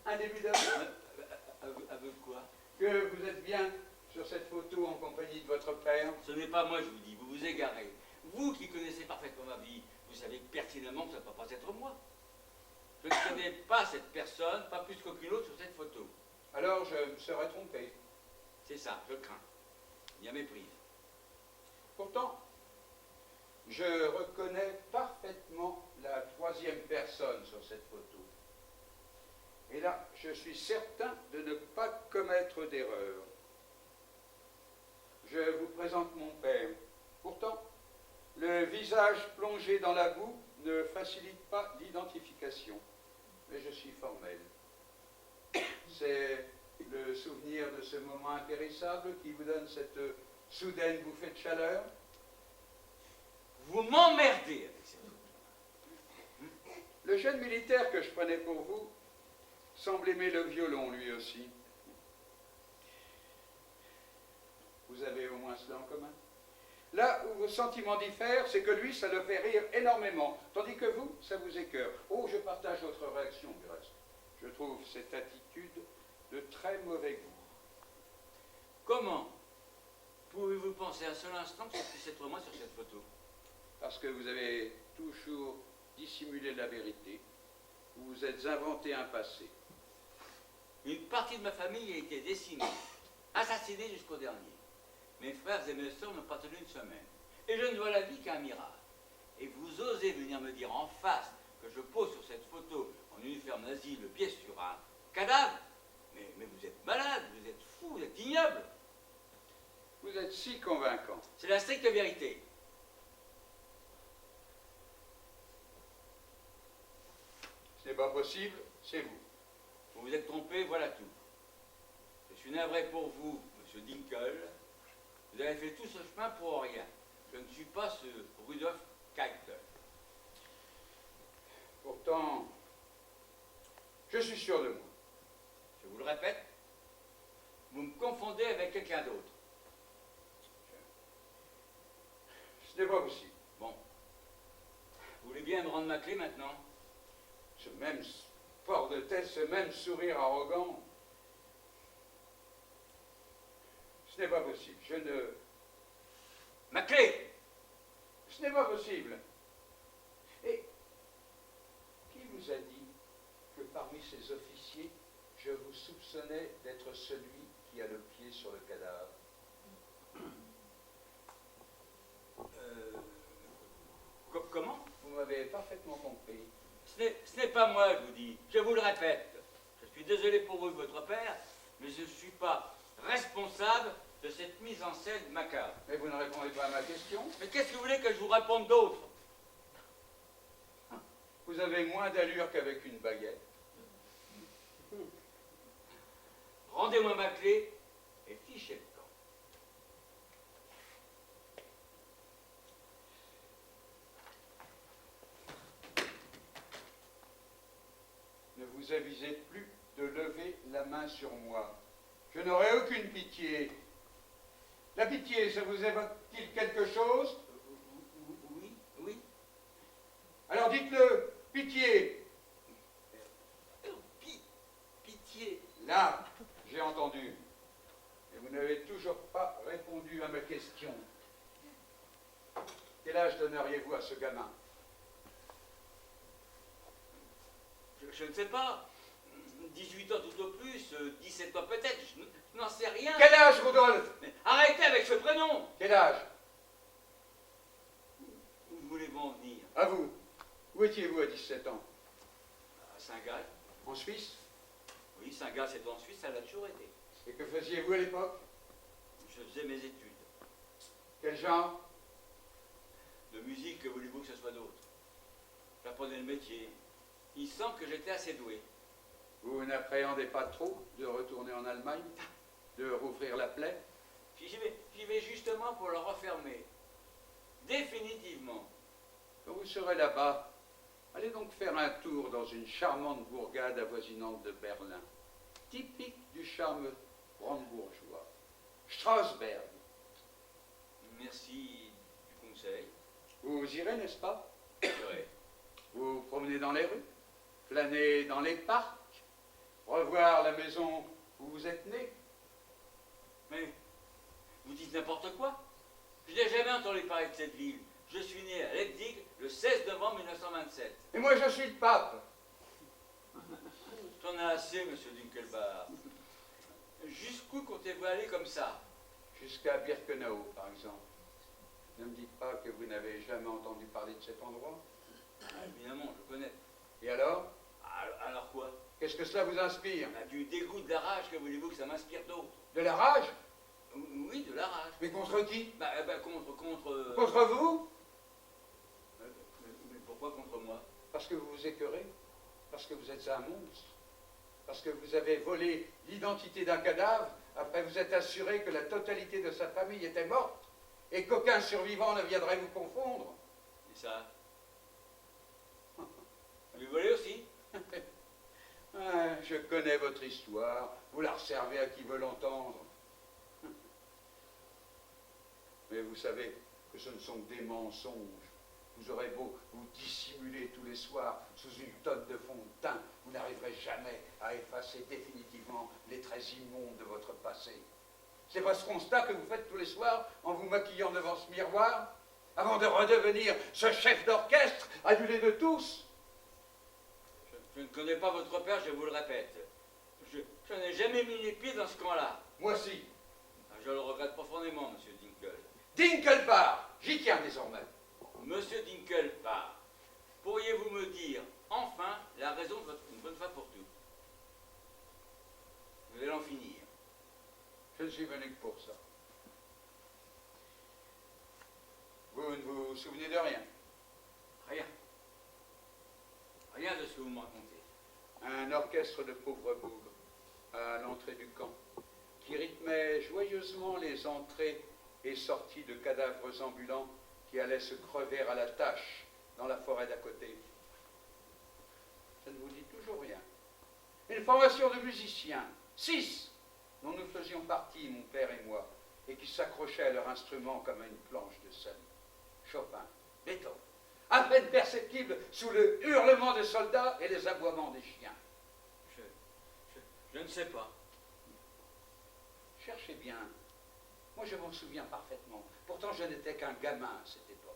Un début d'aveu Aveu de quoi? que vous êtes bien sur cette photo en compagnie de votre père. Ce n'est pas moi, je vous dis, vous vous égarez. Vous qui connaissez parfaitement ma vie, vous savez pertinemment que ça ne peut pas être moi. Je ne connais pas cette personne, pas plus qu'aucune autre sur cette photo. Alors je me serais trompé. C'est ça, je crains. Il y a méprise. Pourtant, je reconnais parfaitement la troisième personne sur cette photo. Et là, je suis certain de ne pas commettre d'erreur. Je vous présente mon père. Pourtant, le visage plongé dans la boue ne facilite pas l'identification. Mais je suis formel. C'est le souvenir de ce moment impérissable qui vous donne cette soudaine bouffée de chaleur. Vous m'emmerdez avec cette photo. Le jeune militaire que je prenais pour vous semble aimer le violon lui aussi. Vous avez au moins cela en commun. Là où vos sentiments diffèrent, c'est que lui, ça le fait rire énormément, tandis que vous, ça vous écœure. Oh, je partage votre réaction du reste. Je trouve cette attitude de très mauvais goût. Comment pouvez-vous penser un seul instant que ce puisse être moi sur cette photo? Parce que vous avez toujours dissimulé la vérité. Vous vous êtes inventé un passé. Une partie de ma famille a été décimée, assassinée jusqu'au dernier. Mes frères et mes sœurs n'ont pas tenu une semaine. Et je ne vois la vie qu'un miracle. Et vous osez venir me dire en face que je pose sur cette photo en uniforme nazi, le pied sur un cadavre? Mais vous êtes malade, vous êtes fou, vous êtes ignoble. Vous êtes si convaincant. C'est la stricte vérité. Ce n'est pas possible, c'est vous. Vous vous êtes trompé, voilà tout. Je suis navré pour vous, monsieur Dinkel. Vous avez fait tout ce chemin pour rien. Je ne suis pas ce Rudolf Keitel. Pourtant, je suis sûr de moi. Je vous le répète, vous me confondez avec quelqu'un d'autre. Ce n'est pas possible. Bon. Vous voulez bien me rendre ma clé maintenant? Ce même port de tête, ce même sourire arrogant. Ce n'est pas possible. Je ne... Ma clé! Ce n'est pas possible. Et qui vous a dit que parmi ces officiers, je vous soupçonnais d'être celui qui a le pied sur le cadavre? Comment? Vous m'avez parfaitement compris. Ce n'est pas moi, je vous dis. Je vous le répète. Je suis désolé pour vous et votre père, mais je ne suis pas responsable de cette mise en scène macabre. Mais vous ne répondez pas à ma question. Mais qu'est-ce que vous voulez que je vous réponde d'autre? Vous avez moins d'allure qu'avec une baguette. Rendez-moi ma clé et fichez le camp. Ne vous avisez plus de lever la main sur moi. Je n'aurai aucune pitié. La pitié, ça vous évoque-t-il quelque chose? Oui, oui. Alors dites-le, pitié. Pitié. Là, j'ai entendu. Et vous n'avez toujours pas répondu à ma question. Quel âge donneriez-vous à ce gamin? Je ne sais pas. 18 ans tout au plus, 17 ans peut-être, je n'en sais rien. Quel âge, Rudolf? Mais arrêtez avec ce prénom. Quel âge? Où voulez-vous en venir? À vous. Où étiez-vous à 17 ans? À Saint-Gall. En Suisse? Oui, Saint-Gall, c'est en Suisse, ça l'a toujours été. Et que faisiez-vous à l'époque? Je faisais mes études. Quel genre? De musique, que voulez-vous que ce soit d'autre? J'apprenais le métier. Il semble que j'étais assez doué. Vous n'appréhendez pas trop de retourner en Allemagne, de rouvrir la plaie? J'y vais justement pour le refermer. Définitivement. Quand vous serez là-bas, allez donc faire un tour dans une charmante bourgade avoisinante de Berlin, typique du charme brandebourgeois. Strasberg. Merci du conseil. Vous irez, n'est-ce pas? J'irai. Vous vous promenez dans les rues, flâner dans les parcs, revoir la maison où vous êtes né. Mais vous dites n'importe quoi. Je n'ai jamais entendu parler de cette ville. Je suis né à Leipzig le 16 novembre 1927. Et moi, je suis le pape. J'en ai assez, monsieur Dinkelbach. Jusqu'où comptez-vous aller comme ça? Jusqu'à Birkenau, par exemple. Ne me dites pas que vous n'avez jamais entendu parler de cet endroit. Ah, évidemment, je connais. Et alors? Alors quoi? Qu'est-ce que cela vous inspire? Du dégoût, de la rage, que voulez-vous que ça m'inspire d'autre? De la rage? Oui, de la rage. Mais contre qui? Contre... Contre vous? Mais pourquoi contre moi? Parce que vous vous écœurez. Parce que vous êtes un monstre. Parce que vous avez volé l'identité d'un cadavre, après vous êtes assuré que la totalité de sa famille était morte, et qu'aucun survivant ne viendrait vous confondre. Et ça? Vous volez aussi? Ah, je connais votre histoire, vous la réservez à qui veut l'entendre. Mais vous savez que ce ne sont que des mensonges. Vous aurez beau vous dissimuler tous les soirs sous une tonne de fond de teint, vous n'arriverez jamais à effacer définitivement les traits immondes de votre passé. C'est pas ce constat que vous faites tous les soirs en vous maquillant devant ce miroir, avant de redevenir ce chef d'orchestre adulé de tous? Je ne connais pas votre père, je vous le répète. Je n'ai jamais mis les pieds dans ce camp-là. Moi si. Je le regrette profondément, monsieur Dinkel. Dinkelbach, j'y tiens désormais. Monsieur Dinkelbach, pourriez-vous me dire, enfin, la raison de votre une bonne fois pour toutes? Vous allez en finir. Je ne suis venu que pour ça. Vous ne vous souvenez de rien? Rien. Rien de ce que vous me racontez. Un orchestre de pauvres bougres à l'entrée du camp, qui rythmait joyeusement les entrées et sorties de cadavres ambulants qui allaient se crever à la tâche dans la forêt d'à côté. Ça ne vous dit toujours rien. Une formation de musiciens, 6, dont nous faisions partie, mon père et moi, et qui s'accrochaient à leur instrument comme à une planche de scène. Chopin, Beethoven, à peine perceptible sous le hurlement des soldats et les aboiements des chiens. Je ne sais pas. Cherchez bien. Moi, je m'en souviens parfaitement. Pourtant, je n'étais qu'un gamin à cette époque.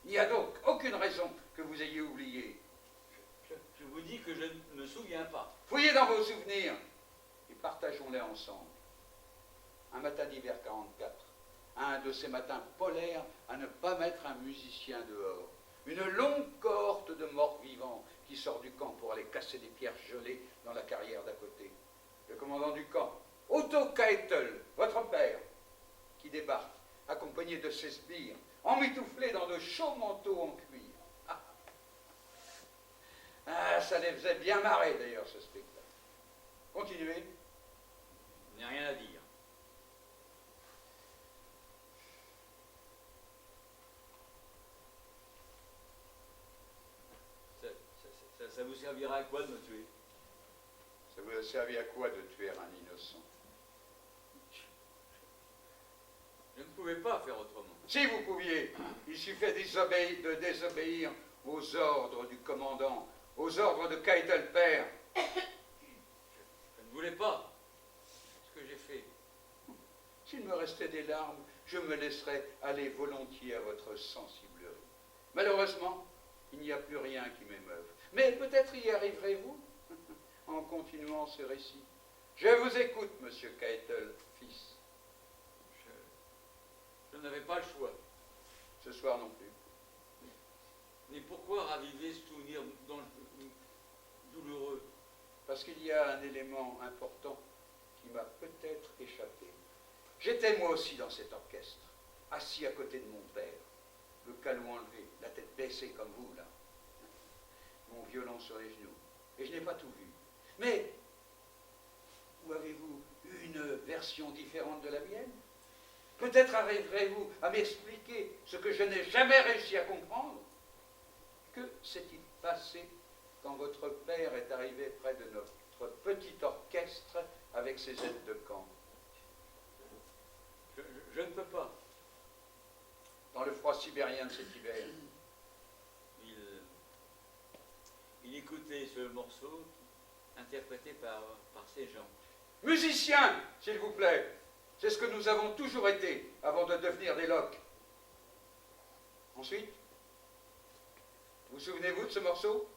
Il n'y a donc aucune raison que vous ayez oublié. Je vous dis que je ne me souviens pas. Fouillez dans vos souvenirs et partageons-les ensemble. Un matin d'hiver 44, un de ces matins polaires à ne pas mettre un musicien dehors. Une longue cohorte de morts vivants qui sort du camp pour aller casser des pierres gelées dans la carrière d'à côté. Le commandant du camp, Otto Keitel, votre père, qui débarque, accompagné de ses sbires, emmitouflés dans de chauds manteaux en cuir. Ah, ça les faisait bien marrer d'ailleurs, ce spectacle. Continuez. Je n'ai rien à dire. Ça vous servira à quoi de me tuer? Ça vous a servi à quoi de tuer un innocent? Je ne pouvais pas faire autrement. Si vous pouviez, il suffit de désobéir aux ordres du commandant, aux ordres de Keitel père. Je ne voulais pas. Ce que j'ai fait. S'il me restait des larmes, je me laisserais aller volontiers à votre sensiblerie. Malheureusement, il n'y a plus rien qui m'émeuve. Mais peut-être y arriverez-vous en continuant ce récit. Je vous écoute, monsieur Keitel, fils. Je n'avais pas le choix. Ce soir non plus. Mais pourquoi raviver ce souvenir douloureux? Parce qu'il y a un élément important qui m'a peut-être échappé. J'étais moi aussi dans cet orchestre, assis à côté de mon père, le calot enlevé, la tête baissée comme vous, là. mon violon sur les genoux. Et je n'ai pas tout vu. Mais, où avez-vous une version différente de la mienne? Peut-être arriverez-vous à m'expliquer ce que je n'ai jamais réussi à comprendre. Que s'est-il passé quand votre père est arrivé près de notre petit orchestre avec ses aides de camp? Je ne peux pas. Dans le froid sibérien de cet hiver. Il écoutait ce morceau interprété par ces gens. Musicien, s'il vous plaît. C'est ce que nous avons toujours été avant de devenir des loques. Ensuite, vous souvenez-vous de ce morceau?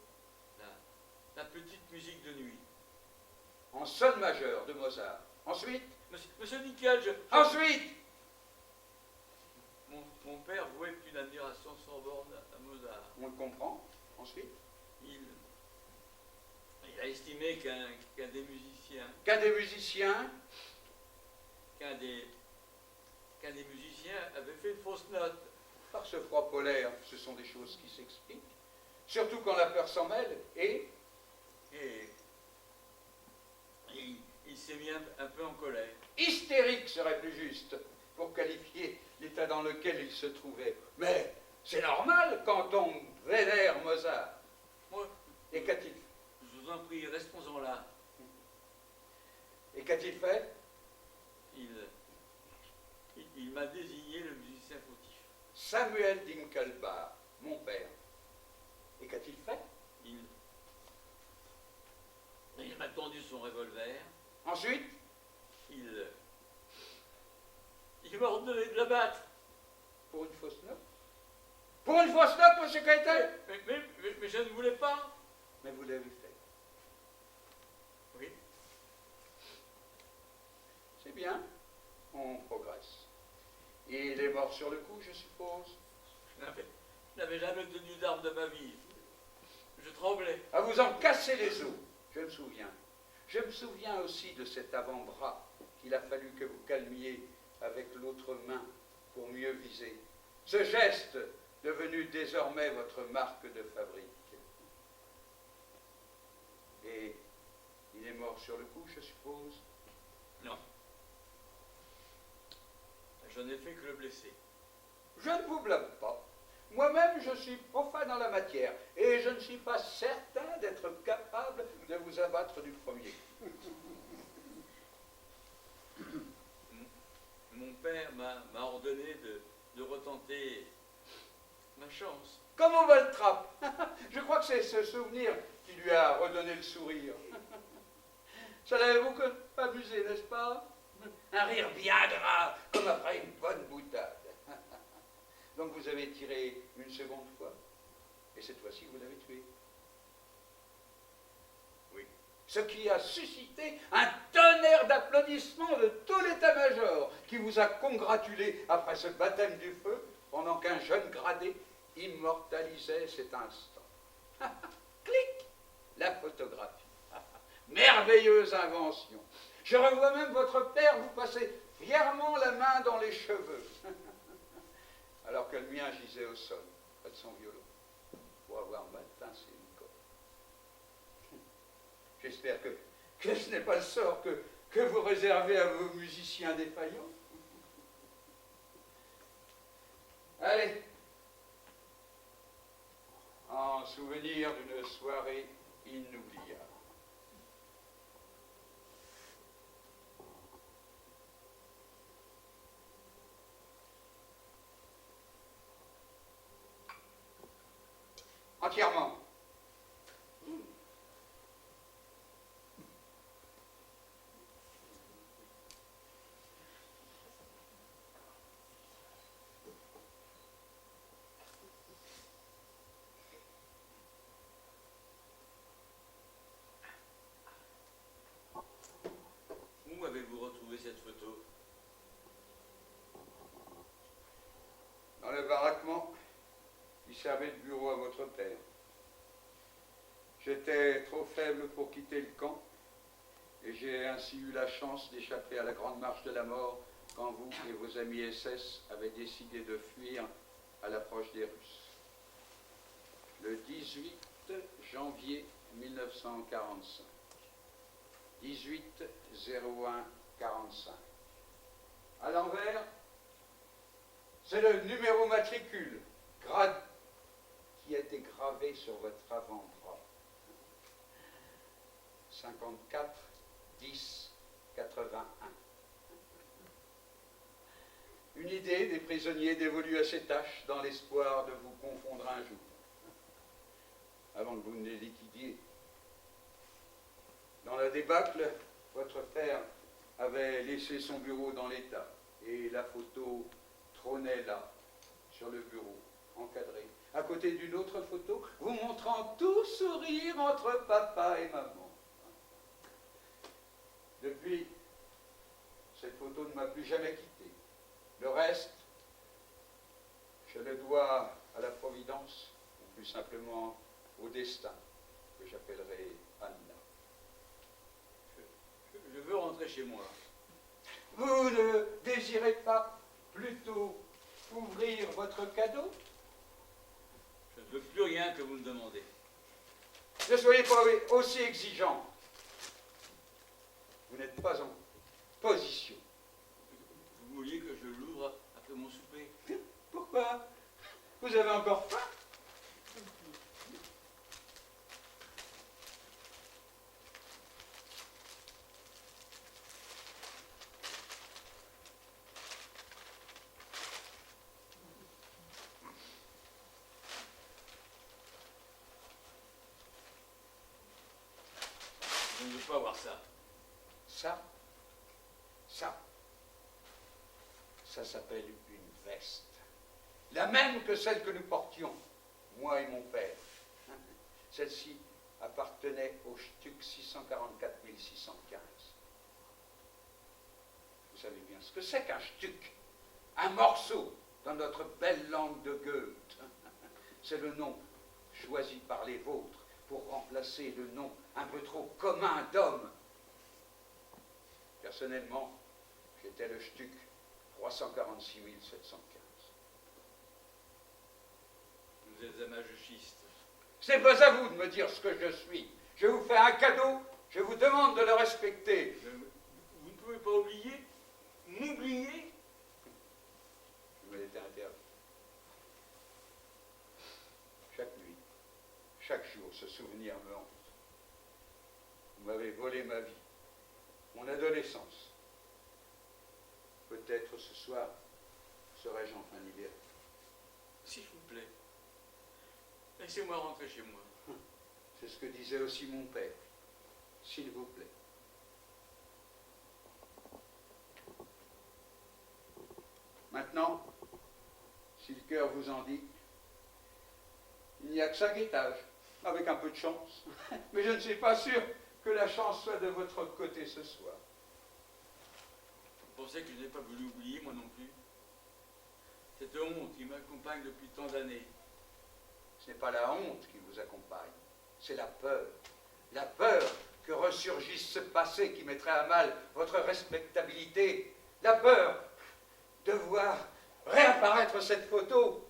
La petite musique de nuit. En sol majeur de Mozart. Ensuite? Monsieur Nickel, Ensuite! Mon père vouait une admiration sans borne à Mozart. On le comprend. Ensuite? Il a estimé qu'un des musiciens... Qu'un des musiciens avait fait une fausse note. Par ce froid polaire, ce sont des choses qui s'expliquent. Surtout quand la peur s'en mêle. Et il s'est mis un peu en colère. hystérique serait plus juste pour qualifier l'état dans lequel il se trouvait. Mais c'est normal quand on vénère Mozart. Moi, Et qu'a-t-il fait? je vous en prie, restons-en là. Et qu'a-t-il fait? Il m'a désigné le musicien fautif. Samuel Dinkelbach, mon père. Et qu'a-t-il fait? Il m'a tendu son revolver. Ensuite? Il m'a ordonné de l'abattre. Pour une fausse note? Pour une fausse note, monsieur Keitel? Mais je ne voulais pas. Mais vous l'avez fait. Oui. C'est bien. On progresse. Il est mort sur le coup, je suppose? Je n'avais jamais tenu d'arme de ma vie. Je tremblais. À vous en casser les os, je me souviens. Je me souviens aussi de cet avant-bras qu'il a fallu que vous calmiez avec l'autre main pour mieux viser. Ce geste devenu désormais votre marque de fabrique. Et il est mort sur le coup, je suppose? Non. Je n'ai fait que le blesser. Je ne vous blâme pas. Moi-même, je suis profane en la matière, et je ne suis pas certain d'être capable de vous abattre du premier. Mon père m'a ordonné de retenter ma chance. Comme au Valtrap. Je crois que c'est ce souvenir qui lui a redonné le sourire. Ça l'avait beaucoup amusé, n'est-ce pas? Un rire bien gras, comme après une bonne boutade. Donc vous avez tiré une seconde fois, et cette fois-ci vous l'avez tué. Oui. Ce qui a suscité un tonnerre d'applaudissements de tout l'état-major, qui vous a congratulé après ce baptême du feu, pendant qu'un jeune gradé immortalisait cet instant. Clic! La photographie. Merveilleuse invention. Je revois même votre père vous passer fièrement la main dans les cheveux, alors que le mien gisait au sol, près de son violon, pour avoir mal pincé une corde. J'espère que ce n'est pas le sort que vous réservez à vos musiciens défaillants. Allez, en souvenir d'une soirée inoubliable. Entièrement. Où avez-vous retrouvé cette photo? Dans le baraquement qui servait de bureau à votre père. J'étais trop faible pour quitter le camp, et j'ai ainsi eu la chance d'échapper à la grande marche de la mort quand vous et vos amis SS avez décidé de fuir à l'approche des Russes. Le 18 janvier 1945. 18-01-45. À l'envers, c'est le numéro matricule, grade, qui a été gravé sur votre avant-bras. 54-10-81. Une idée des prisonniers dévolus à ces tâches dans l'espoir de vous confondre un jour, avant que vous ne les liquidiez. Dans la débâcle, votre frère avait laissé son bureau dans l'état et la photo trônait là, sur le bureau, encadrée, à côté d'une autre photo, vous montrant tout sourire entre papa et maman. Depuis, cette photo ne m'a plus jamais quitté. Le reste, je le dois à la Providence, ou plus simplement au destin, que j'appellerai Anna. Je veux rentrer chez moi. Vous ne désirez pas plutôt ouvrir votre cadeau? Je ne veux plus rien que vous me demandez. Ne soyez pas aussi exigeant. Vous n'êtes pas en position. Vous vouliez que je l'ouvre après mon souper? Pourquoi? Vous avez encore faim? Je ne veux pas voir ça. Ça s'appelle une veste. La même que celle que nous portions, moi et mon père. Celle-ci appartenait au Stuck 644 615. Vous savez bien ce que c'est qu'un Stuck. Un morceau dans notre belle langue de Goethe. C'est le nom choisi par les vôtres pour remplacer le nom un peu trop commun d'homme. Personnellement, j'étais le Stuck 346 715. Vous êtes un majochiste. C'est pas à vous de me dire ce que je suis. Je vous fais un cadeau, je vous demande de le respecter. Vous ne pouvez pas oublier, m'oublier. Je me l'étais interdit. Chaque nuit, chaque jour, ce souvenir me hante. Vous m'avez volé ma vie, mon adolescence. Peut-être ce soir serai-je enfin libéré. S'il vous plaît, laissez-moi rentrer chez moi. C'est ce que disait aussi mon père. S'il vous plaît. Maintenant, si le cœur vous en dit, il n'y a que 5 étages, avec un peu de chance. Mais je ne suis pas sûr que la chance soit de votre côté ce soir. Vous pensez que je n'ai pas voulu oublier, moi non plus? Cette honte qui m'accompagne depuis tant d'années. Ce n'est pas la honte qui vous accompagne, c'est la peur. La peur que ressurgisse ce passé qui mettrait à mal votre respectabilité. La peur de voir réapparaître cette photo.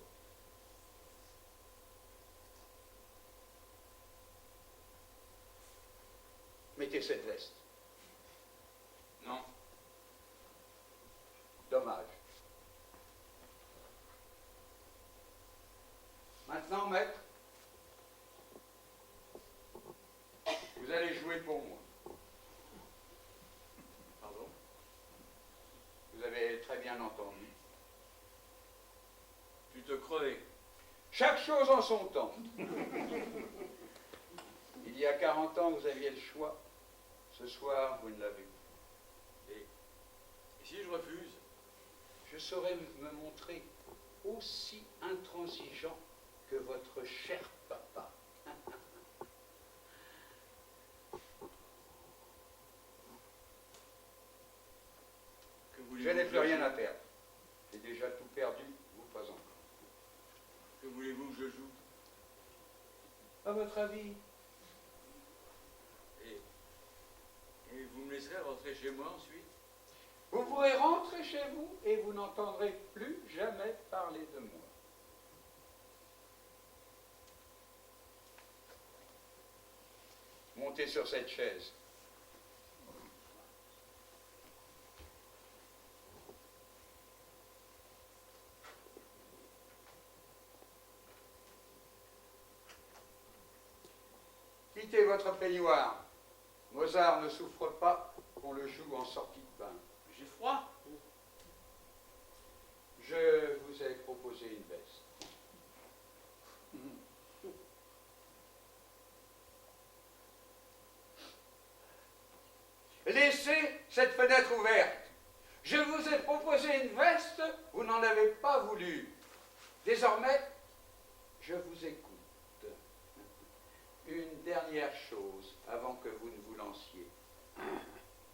Mettez cette veste. Non. Dommage. Maintenant, maître, vous allez jouer pour moi. Pardon? Vous avez très bien entendu. Tu te crevais. Chaque chose en son temps. Il y a 40 ans, vous aviez le choix. Ce soir, vous ne l'avez plus. Et si je refuse? Je saurais me montrer aussi intransigeant que votre cher papa. Je n'ai plus rien à perdre. J'ai déjà tout perdu, vous pas encore. Que voulez-vous que je joue? À votre avis? Et vous me laisserez rentrer chez moi ensuite? Vous pourrez rentrer chez vous et vous n'entendrez plus jamais parler de moi. Montez sur cette chaise. Quittez votre peignoir. Mozart ne souffre pas qu'on le joue en sortie de bain. J'ai froid. Je vous ai proposé une veste. Laissez cette fenêtre ouverte. Je vous ai proposé une veste, vous n'en avez pas voulu. Désormais, je vous écoute. Une dernière chose avant que vous ne vous lanciez.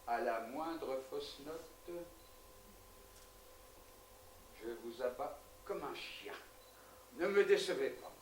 À la moindre fausse note, je vous abats comme un chien. Ne me décevez pas.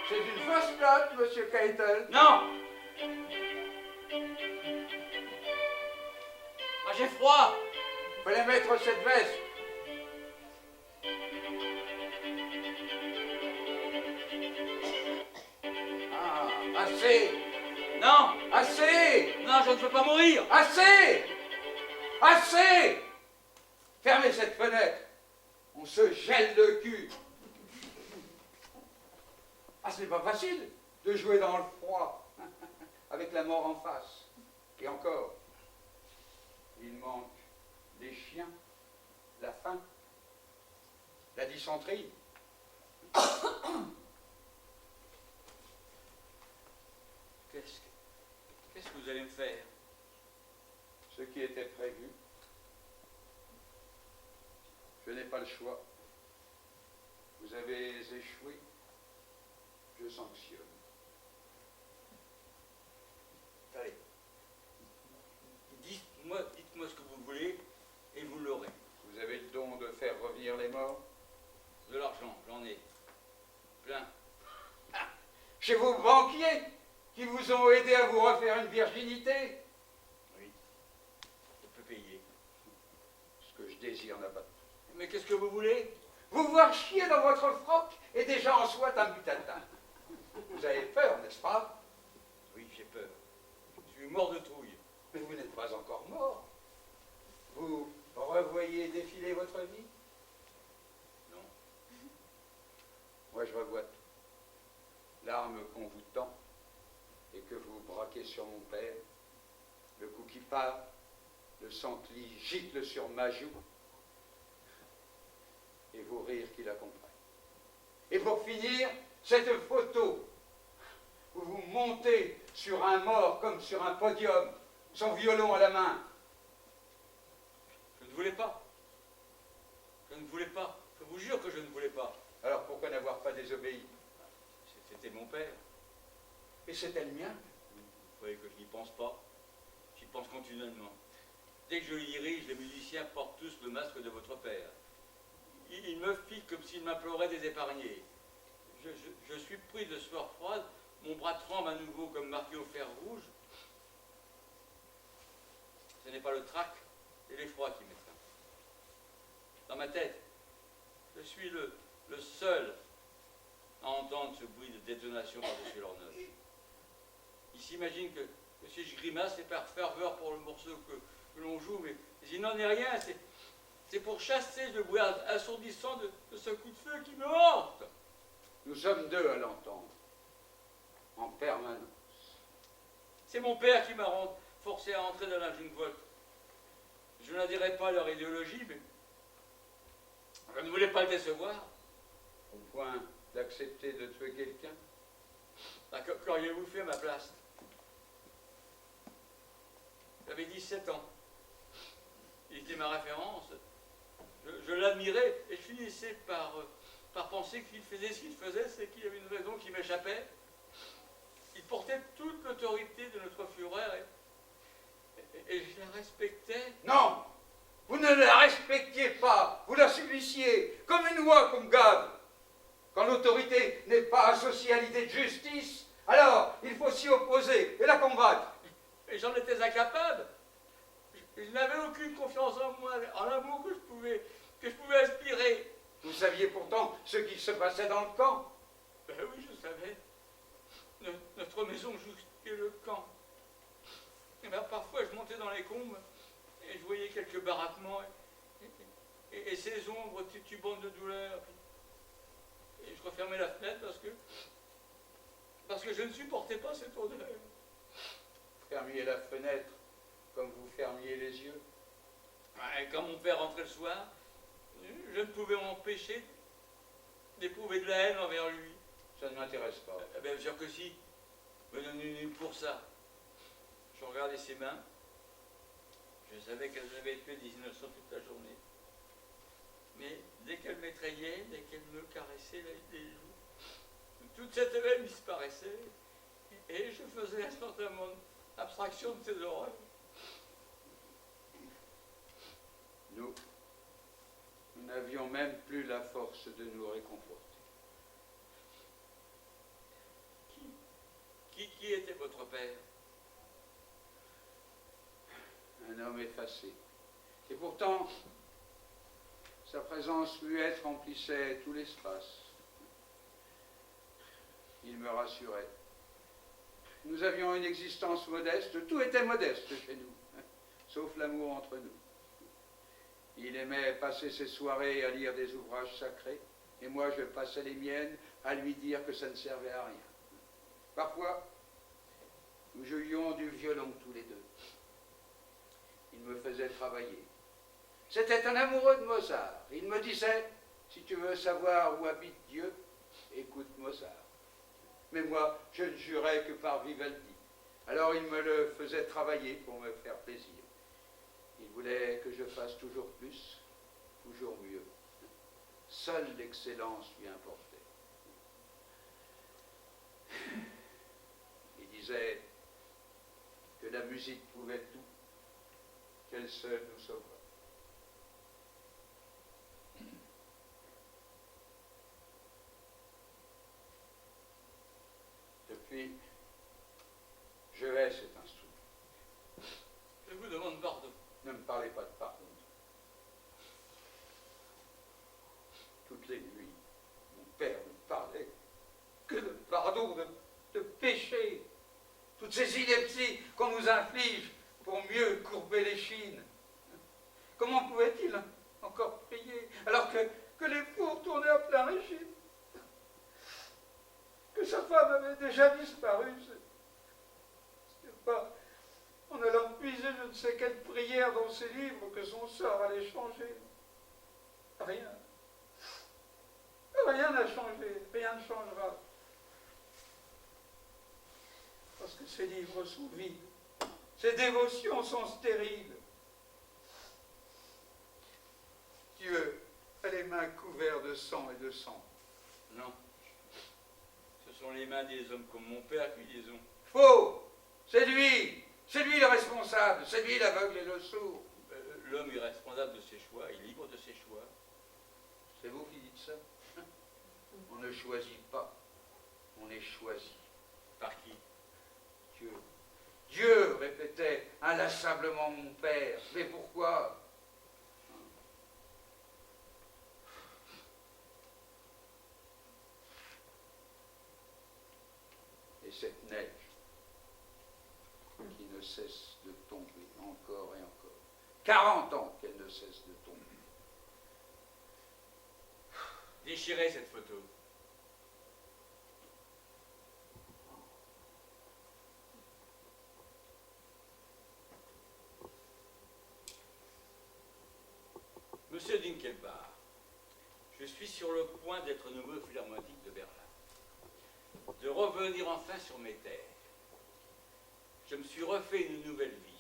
C'est une fausse note, monsieur Keitel. Non. Ah, j'ai froid. Fallait mettre cette veste. Ah, assez. Non. Assez. Non, je ne veux pas mourir. Assez. Assez. Fermez cette fenêtre. On se gèle le cul. Ah, c'est pas facile de jouer dans le froid, avec la mort en face. Et encore, il manque les chiens, la faim, la dysenterie. Qu'est-ce que vous allez me faire? Ce qui était prévu. Je n'ai pas le choix. Vous avez échoué. Je sanctionne. Allez. Dites-moi ce que vous voulez et vous l'aurez. Vous avez le don de faire revenir les morts? De l'argent, j'en ai. Plein. Ah, chez vos banquiers qui vous ont aidé à vous refaire une virginité? Oui. Je peux payer. Ce que je désire n'a pas. Mais qu'est-ce que vous voulez? Vous voir chier dans votre froc est déjà en soi un butatin. Vous avez peur, n'est-ce pas? Oui, j'ai peur. Je suis mort de trouille. Mais vous n'êtes pas encore mort. Vous revoyez défiler votre vie? Non. Moi, je revois tout. L'arme qu'on vous tend et que vous braquez sur mon père, le coup qui part, le sang qui gicle sur ma joue, et vos rires qui l'accompagnent. Et pour finir, cette photo où vous montez sur un mort comme sur un podium, son violon à la main. Je ne voulais pas. Je ne voulais pas. Je vous jure que je ne voulais pas. Alors pourquoi n'avoir pas désobéi? C'était mon père. Et c'était le mien? Vous voyez que je n'y pense pas. J'y pense continuellement. Dès que je le dirige, les musiciens portent tous le masque de votre père. Il me fixe comme s'il m'implorait des épargnés. Je suis pris de sueur froide, mon bras tremble à nouveau comme marqué au fer rouge. Ce n'est pas le trac et l'effroi qui m'étreint. Dans ma tête, je suis le seul à entendre ce bruit de détonation par-dessus l'horloge. Ils s'imaginent que si je grimace, c'est par ferveur pour le morceau que l'on joue, mais il n'en est rien, c'est pour chasser le bruit assourdissant de ce coup de feu qui me hante. Nous sommes deux à l'entendre, en permanence. C'est mon père qui m'a forcé à entrer dans la jungle. Je n'adhérais pas à leur idéologie, mais je ne voulais pas le décevoir. Au point d'accepter de tuer quelqu'un? Qu'auriez-vous fait à ma place? J'avais 17 ans. Il était ma référence. Je l'admirais et je finissais par penser qu'il faisait ce qu'il faisait, c'est qu'il y avait une raison qui m'échappait. Il portait toute l'autorité de notre Führer et je la respectais. Non, vous ne la respectiez pas, vous la subissiez, comme une loi qu'on garde. Quand l'autorité n'est pas associée à l'idée de justice, alors il faut s'y opposer et la combattre. Et j'en étais incapable. Je n'avais aucune confiance en moi, en l'amour que je pouvais aspirer. Vous saviez pourtant ce qui se passait dans le camp. Ben oui, je savais. Notre maison jusqu'à le camp. Et ben, parfois, je montais dans les combes et je voyais quelques baraquements et ces ombres titubantes de douleur. Et je refermais la fenêtre parce que je ne supportais pas cette odeur. Fermiez la fenêtre comme vous fermiez les yeux. Et quand mon père rentrait le soir, je ne pouvais m'empêcher d'éprouver de la haine envers lui. Ça ne m'intéresse pas. Bien sûr que si. Me donne une pour ça. Je regardais ses mains. Je savais qu'elles avaient tué des innocents toute la journée. Mais dès qu'elle m'étrayait, dès qu'elle me caressait les joues, toute cette haine disparaissait. Et je faisais instantanément abstraction de ces horreurs. Nous n'avions même plus la force de nous réconforter. Qui était votre père? Un homme effacé. Et pourtant, sa présence muette remplissait tout l'espace. Il me rassurait. Nous avions une existence modeste, tout était modeste chez nous, sauf l'amour entre nous. Il aimait passer ses soirées à lire des ouvrages sacrés, et moi je passais les miennes à lui dire que ça ne servait à rien. Parfois, nous jouions du violon tous les deux. Il me faisait travailler. C'était un amoureux de Mozart. Il me disait, si tu veux savoir où habite Dieu, écoute Mozart. Mais moi, je ne jurais que par Vivaldi. Alors il me le faisait travailler pour me faire plaisir. Il voulait que je fasse toujours plus, toujours mieux. Seule l'excellence lui importait. Il disait que la musique pouvait tout, qu'elle seule nous sauvera. Depuis, je hais cet instrument. Je vous demande pardon. Ne me parlez pas de pardon. Toutes les nuits, mon père me parlait que de pardon, de péché. Toutes ces inepties qu'on nous inflige pour mieux courber les chines. Comment pouvait-il encore prier alors que les fours tournaient à plein régime? Que sa femme avait déjà disparu. C'était pas en allant puiser je ne sais quelle prière dans ses livres que son sort allait changer. Rien. Rien n'a changé, rien ne changera. Parce que ces livres sont vides, ces dévotions sont stériles. Dieu a les mains couvertes de sang et de sang. Non. Ce sont les mains des hommes comme mon père qui les ont. Faux! C'est lui le responsable, c'est lui l'aveugle et le sourd. L'homme est responsable de ses choix, il est libre de ses choix. C'est vous qui dites ça? On ne choisit pas, on est choisi. Par qui? Dieu. Dieu, répétait inlassablement mon père. Mais pourquoi? Et cette neige qui ne cesse de tomber encore et encore. 40 ans qu'elle ne cesse de tomber. Déchirez cette photo. Monsieur Dinkelbach, je suis sur le point d'être nommé au Philharmonique de Berlin, de revenir enfin sur mes terres. Je me suis refait une nouvelle vie.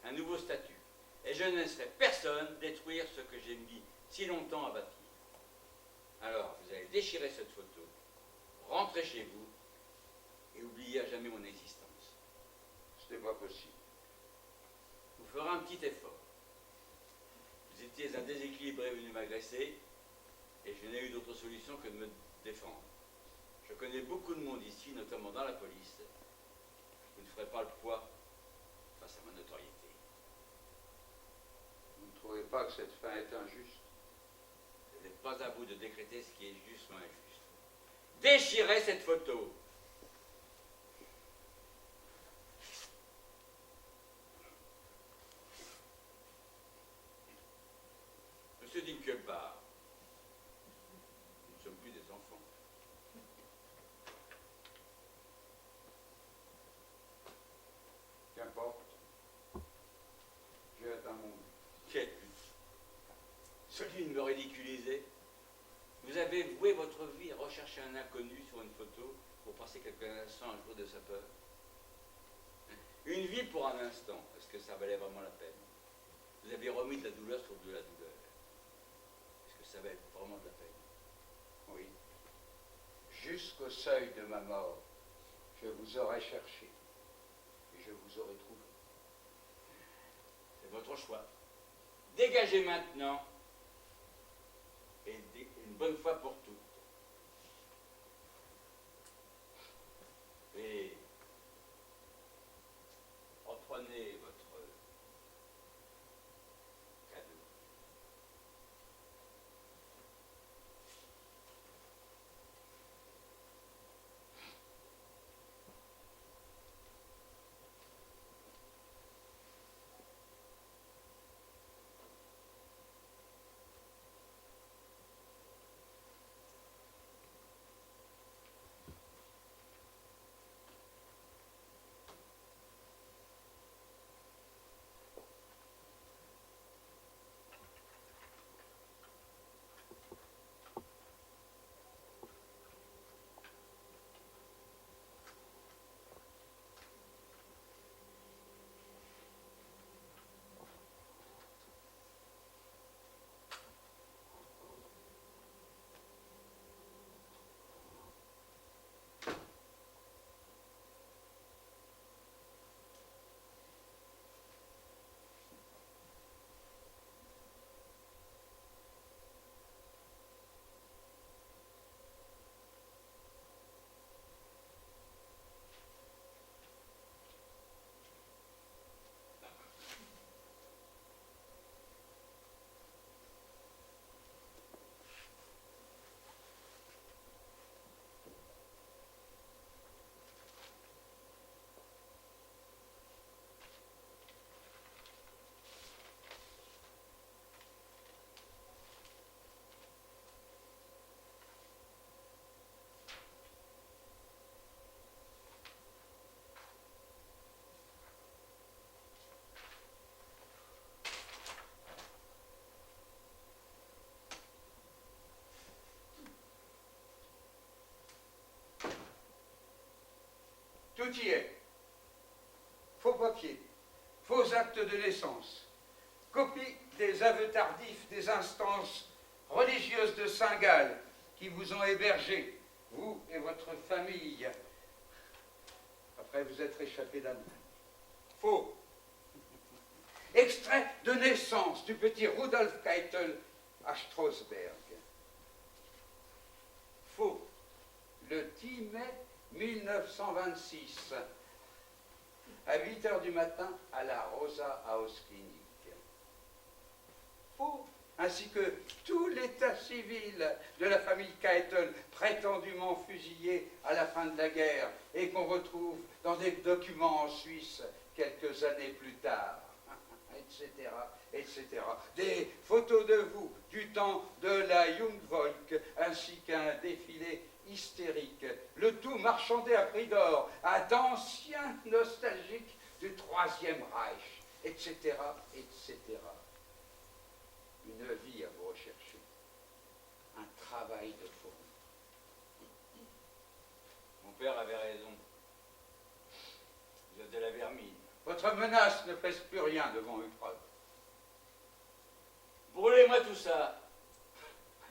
un nouveau statut. Et je ne laisserai personne détruire ce que j'ai mis si longtemps à bâtir. Alors, vous allez déchirer cette photo, rentrer chez vous et oublier à jamais mon existence. Ce n'est pas possible. Vous ferez un petit effort. Vous étiez un déséquilibré venu m'agresser et je n'ai eu d'autre solution que de me défendre. Je connais beaucoup de monde ici, notamment dans la police. Vous ne ferez pas le poids face à ma notoriété. Vous ne trouvez pas que cette fin est injuste? Ce n'est pas à vous de décréter ce qui est juste ou injuste. Déchirez cette photo. Monsieur Dinkelbach, nous ne sommes plus des enfants. Qu'importe. J'ai atteint mon but. Quel but? Celui de me ridiculiser. Vous avez voué votre vie à rechercher un inconnu sur une photo pour passer quelques instants un jour de sa peur. Une vie pour un instant, est-ce que ça valait vraiment la peine? Vous avez remis de la douleur sur de la douleur. Est-ce que ça valait vraiment de la peine? Oui. Jusqu'au seuil de ma mort, je vous aurais cherché. Et je vous aurais trouvé. C'est votre choix. Dégagez maintenant. Et une bonne fois pour toutes. Et reprenez votre cadeau. Tout y est. Faux papiers, faux actes de naissance, copie des aveux tardifs des instances religieuses de Saint-Gall qui vous ont hébergé, vous et votre famille, après vous être échappé d'Allemagne. Faux. Extrait de naissance du petit Rudolf Keitel à Strausberg. Faux. Le 10 mai 1926, à 8 h du matin, à la Rosa House Clinic. Faux. Ainsi que tout l'état civil de la famille Keitel, prétendument fusillée à la fin de la guerre, et qu'on retrouve dans des documents en Suisse quelques années plus tard, etc., etc. Des photos de vous du temps de la Jungvolk, ainsi qu'un défilé hystérique, le tout marchandé à prix d'or à d'anciens nostalgiques du Troisième Reich, etc., etc. Une vie à vous rechercher, un travail de fourmi. Mon père avait raison. Vous êtes de la vermine. Votre Votre menace ne pèse plus rien devant une preuve. Brûlez-moi tout ça.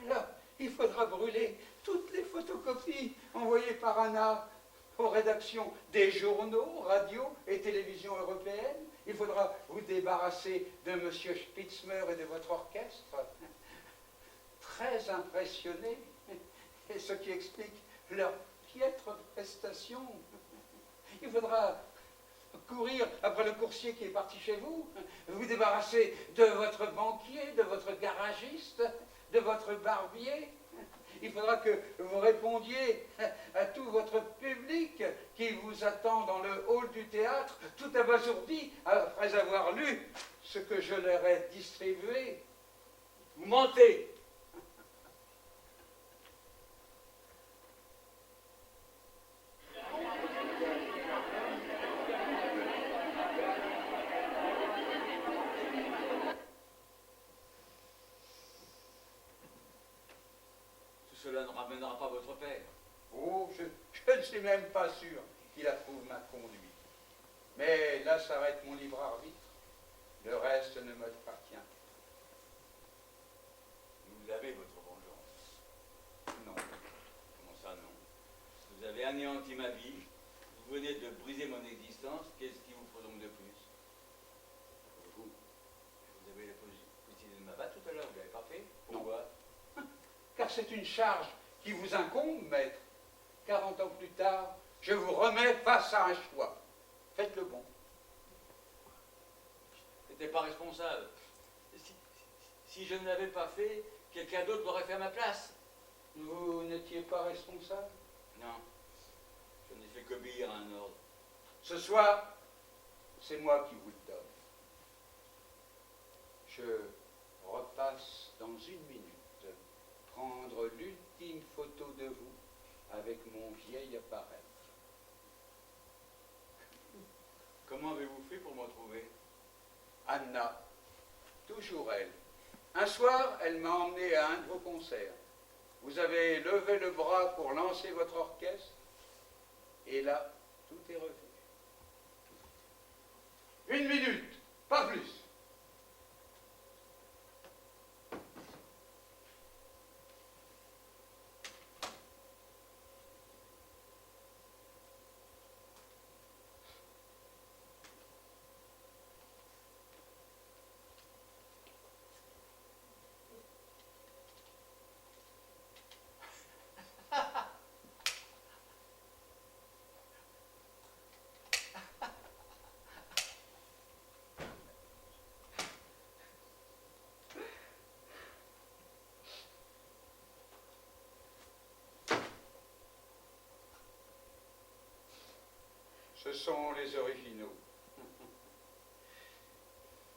Alors, il faudra brûler toutes les photocopies envoyées par Anna aux rédactions des journaux, radio et télévision européennes. Il faudra vous débarrasser de M. Spitzmer et de votre orchestre. Très impressionnés, et ce qui explique leur piètre prestation. Il faudra courir après le coursier qui est parti chez vous, vous débarrasser de votre banquier, de votre garagiste, de votre barbier. Il faudra que vous répondiez à tout votre public qui vous attend dans le hall du théâtre, tout abasourdi après avoir lu ce que je leur ai distribué. Vous mentez. Cela ne ramènera pas votre père. Oh, je ne suis même pas sûr qu'il approuve ma conduite. Mais là s'arrête mon libre arbitre. Le reste ne m'appartient. Vous avez votre vengeance. Non. Comment ça, non? Vous avez anéanti ma vie. Vous venez de briser mon existence. Qu'est-ce qui vous faut donc de plus? Vous avez décidé de m'abattre tout à l'heure. Vous l'avez pas fait? Pourquoi? Car c'est une charge qui vous incombe, maître. 40 ans plus tard, je vous remets face à un choix. Faites le bon. Je n'étais pas responsable. Si je ne l'avais pas fait, quelqu'un d'autre l'aurait fait à ma place. Vous n'étiez pas responsable? Non. Je n'ai fait qu'obéir à un ordre. Ce soir, c'est moi qui vous le donne. Je repasse dans une minute prendre l'ultime photo de vous avec mon vieil appareil. Comment avez-vous fait pour me retrouver? Anna, toujours elle. Un soir, elle m'a emmené à un de vos concerts. Vous avez levé le bras pour lancer votre orchestre, et là, tout est revenu. Une minute, pas plus. Ce sont les originaux.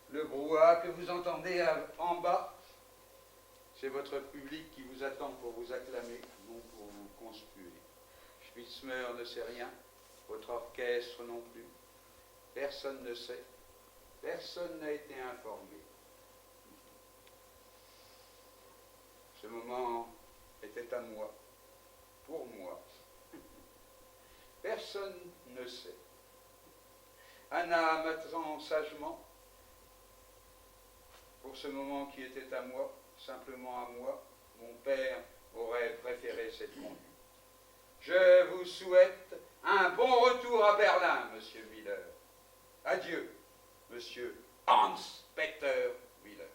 Le brouhaha que vous entendez en bas, c'est votre public qui vous attend pour vous acclamer, non pour vous conspuer. Spitzmer ne sait rien, votre orchestre non plus. Personne ne sait, personne n'a été informé. Ce moment était à moi, pour moi. Personne ne sait. Anna m'attend sagement pour ce moment qui était à moi, simplement à moi. Mon père aurait préféré cette conduite. Je vous souhaite un bon retour à Berlin, monsieur Willer. Adieu, monsieur Hans-Peter Willer.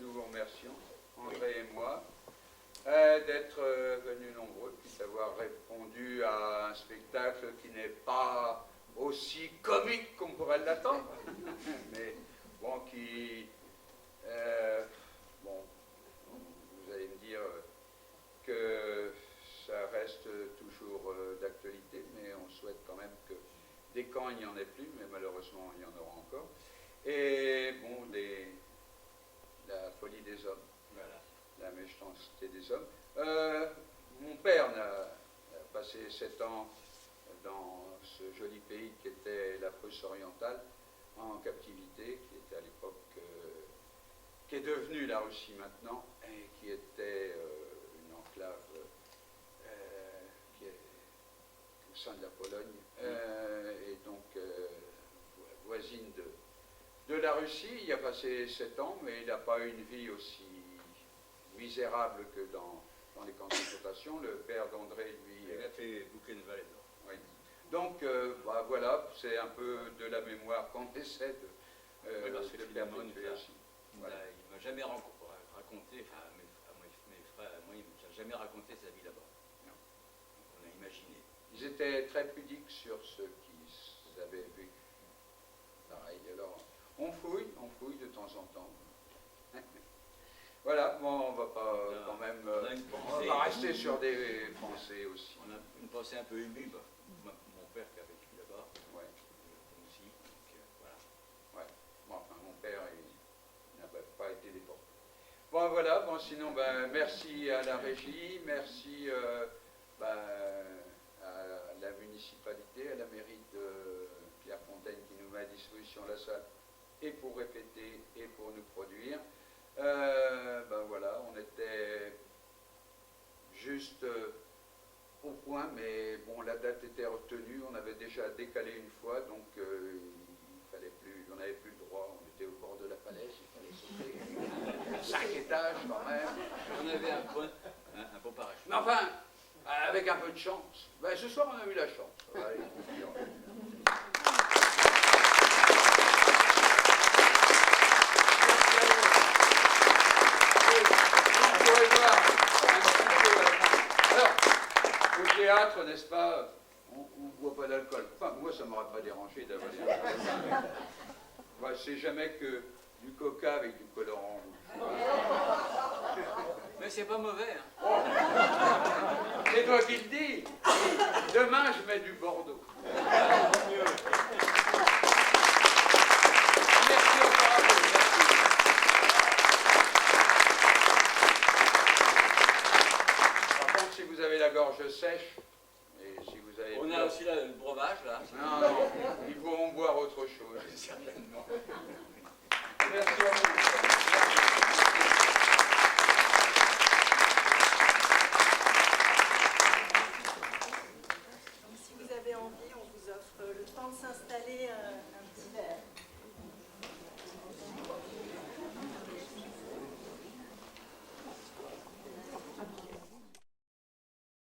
nous vous remercions, André et moi, d'être venus nombreux, puis d'avoir répondu à un spectacle qui n'est pas aussi comique qu'on pourrait l'attendre, mais bon, bon, vous allez me dire que ça reste toujours d'actualité, mais on souhaite quand même que des camps, il n'y en ait plus, mais malheureusement, il y en aura encore. Et bon, la folie des hommes, voilà, la méchanceté des hommes. Mon père a passé 7 ans dans ce joli pays qui était la Prusse orientale, en captivité, qui était à l'époque, qui est devenue la Russie maintenant, et qui était une enclave qui est au sein de la Pologne, et donc voisine de la Russie. Il a passé 7 ans, mais il n'a pas eu une vie aussi misérable que dans les camps de concentration. Le père d'André, lui... Il a fait Buchenwald. Oui. Donc, voilà, c'est un peu de la mémoire qu'on essaie de perpétuer aussi. Voilà. Il ne m'a jamais raconté, enfin, mes frères, moi, il ne m'a jamais raconté sa vie là-bas. On a imaginé. Ils étaient très pudiques sur ce qu'ils avaient vécu. Pareil, alors, on fouille de temps en temps. Voilà, bon, on va pas quand même... on va rester sur des pensées aussi. On a une pensée un peu émue, mon père qui a vécu là-bas, ouais. Aussi, donc voilà. Ouais. Bon, enfin, mon père, il n'a pas été déporté. Bon, voilà, bon, sinon, merci à la régie, merci à la municipalité, à la mairie de Pierrefontaine qui nous met à disposition la salle, et pour répéter, et pour nous produire. Voilà, on était juste au point, mais bon, la date était retenue, on avait déjà décalé une fois, donc on n'avait plus le droit, on était au bord de la falaise, il fallait sauter 5 étages quand même. On avait un beau parachute. Mais enfin, avec un peu de chance. Ce soir, on a eu la chance. Allez, théâtre, n'est-ce pas, on ne boit pas d'alcool. Enfin, moi, ça ne m'aurait pas dérangé d'avoir des alcool. C'est jamais que du coca avec du colorant. Mais c'est pas mauvais. Hein. Oh. C'est toi qui le dis. Demain, je mets du Bordeaux. Merci encore à vous. Par contre, si vous avez la gorge sèche, et si vous avez... On a aussi là le breuvage, là. Non,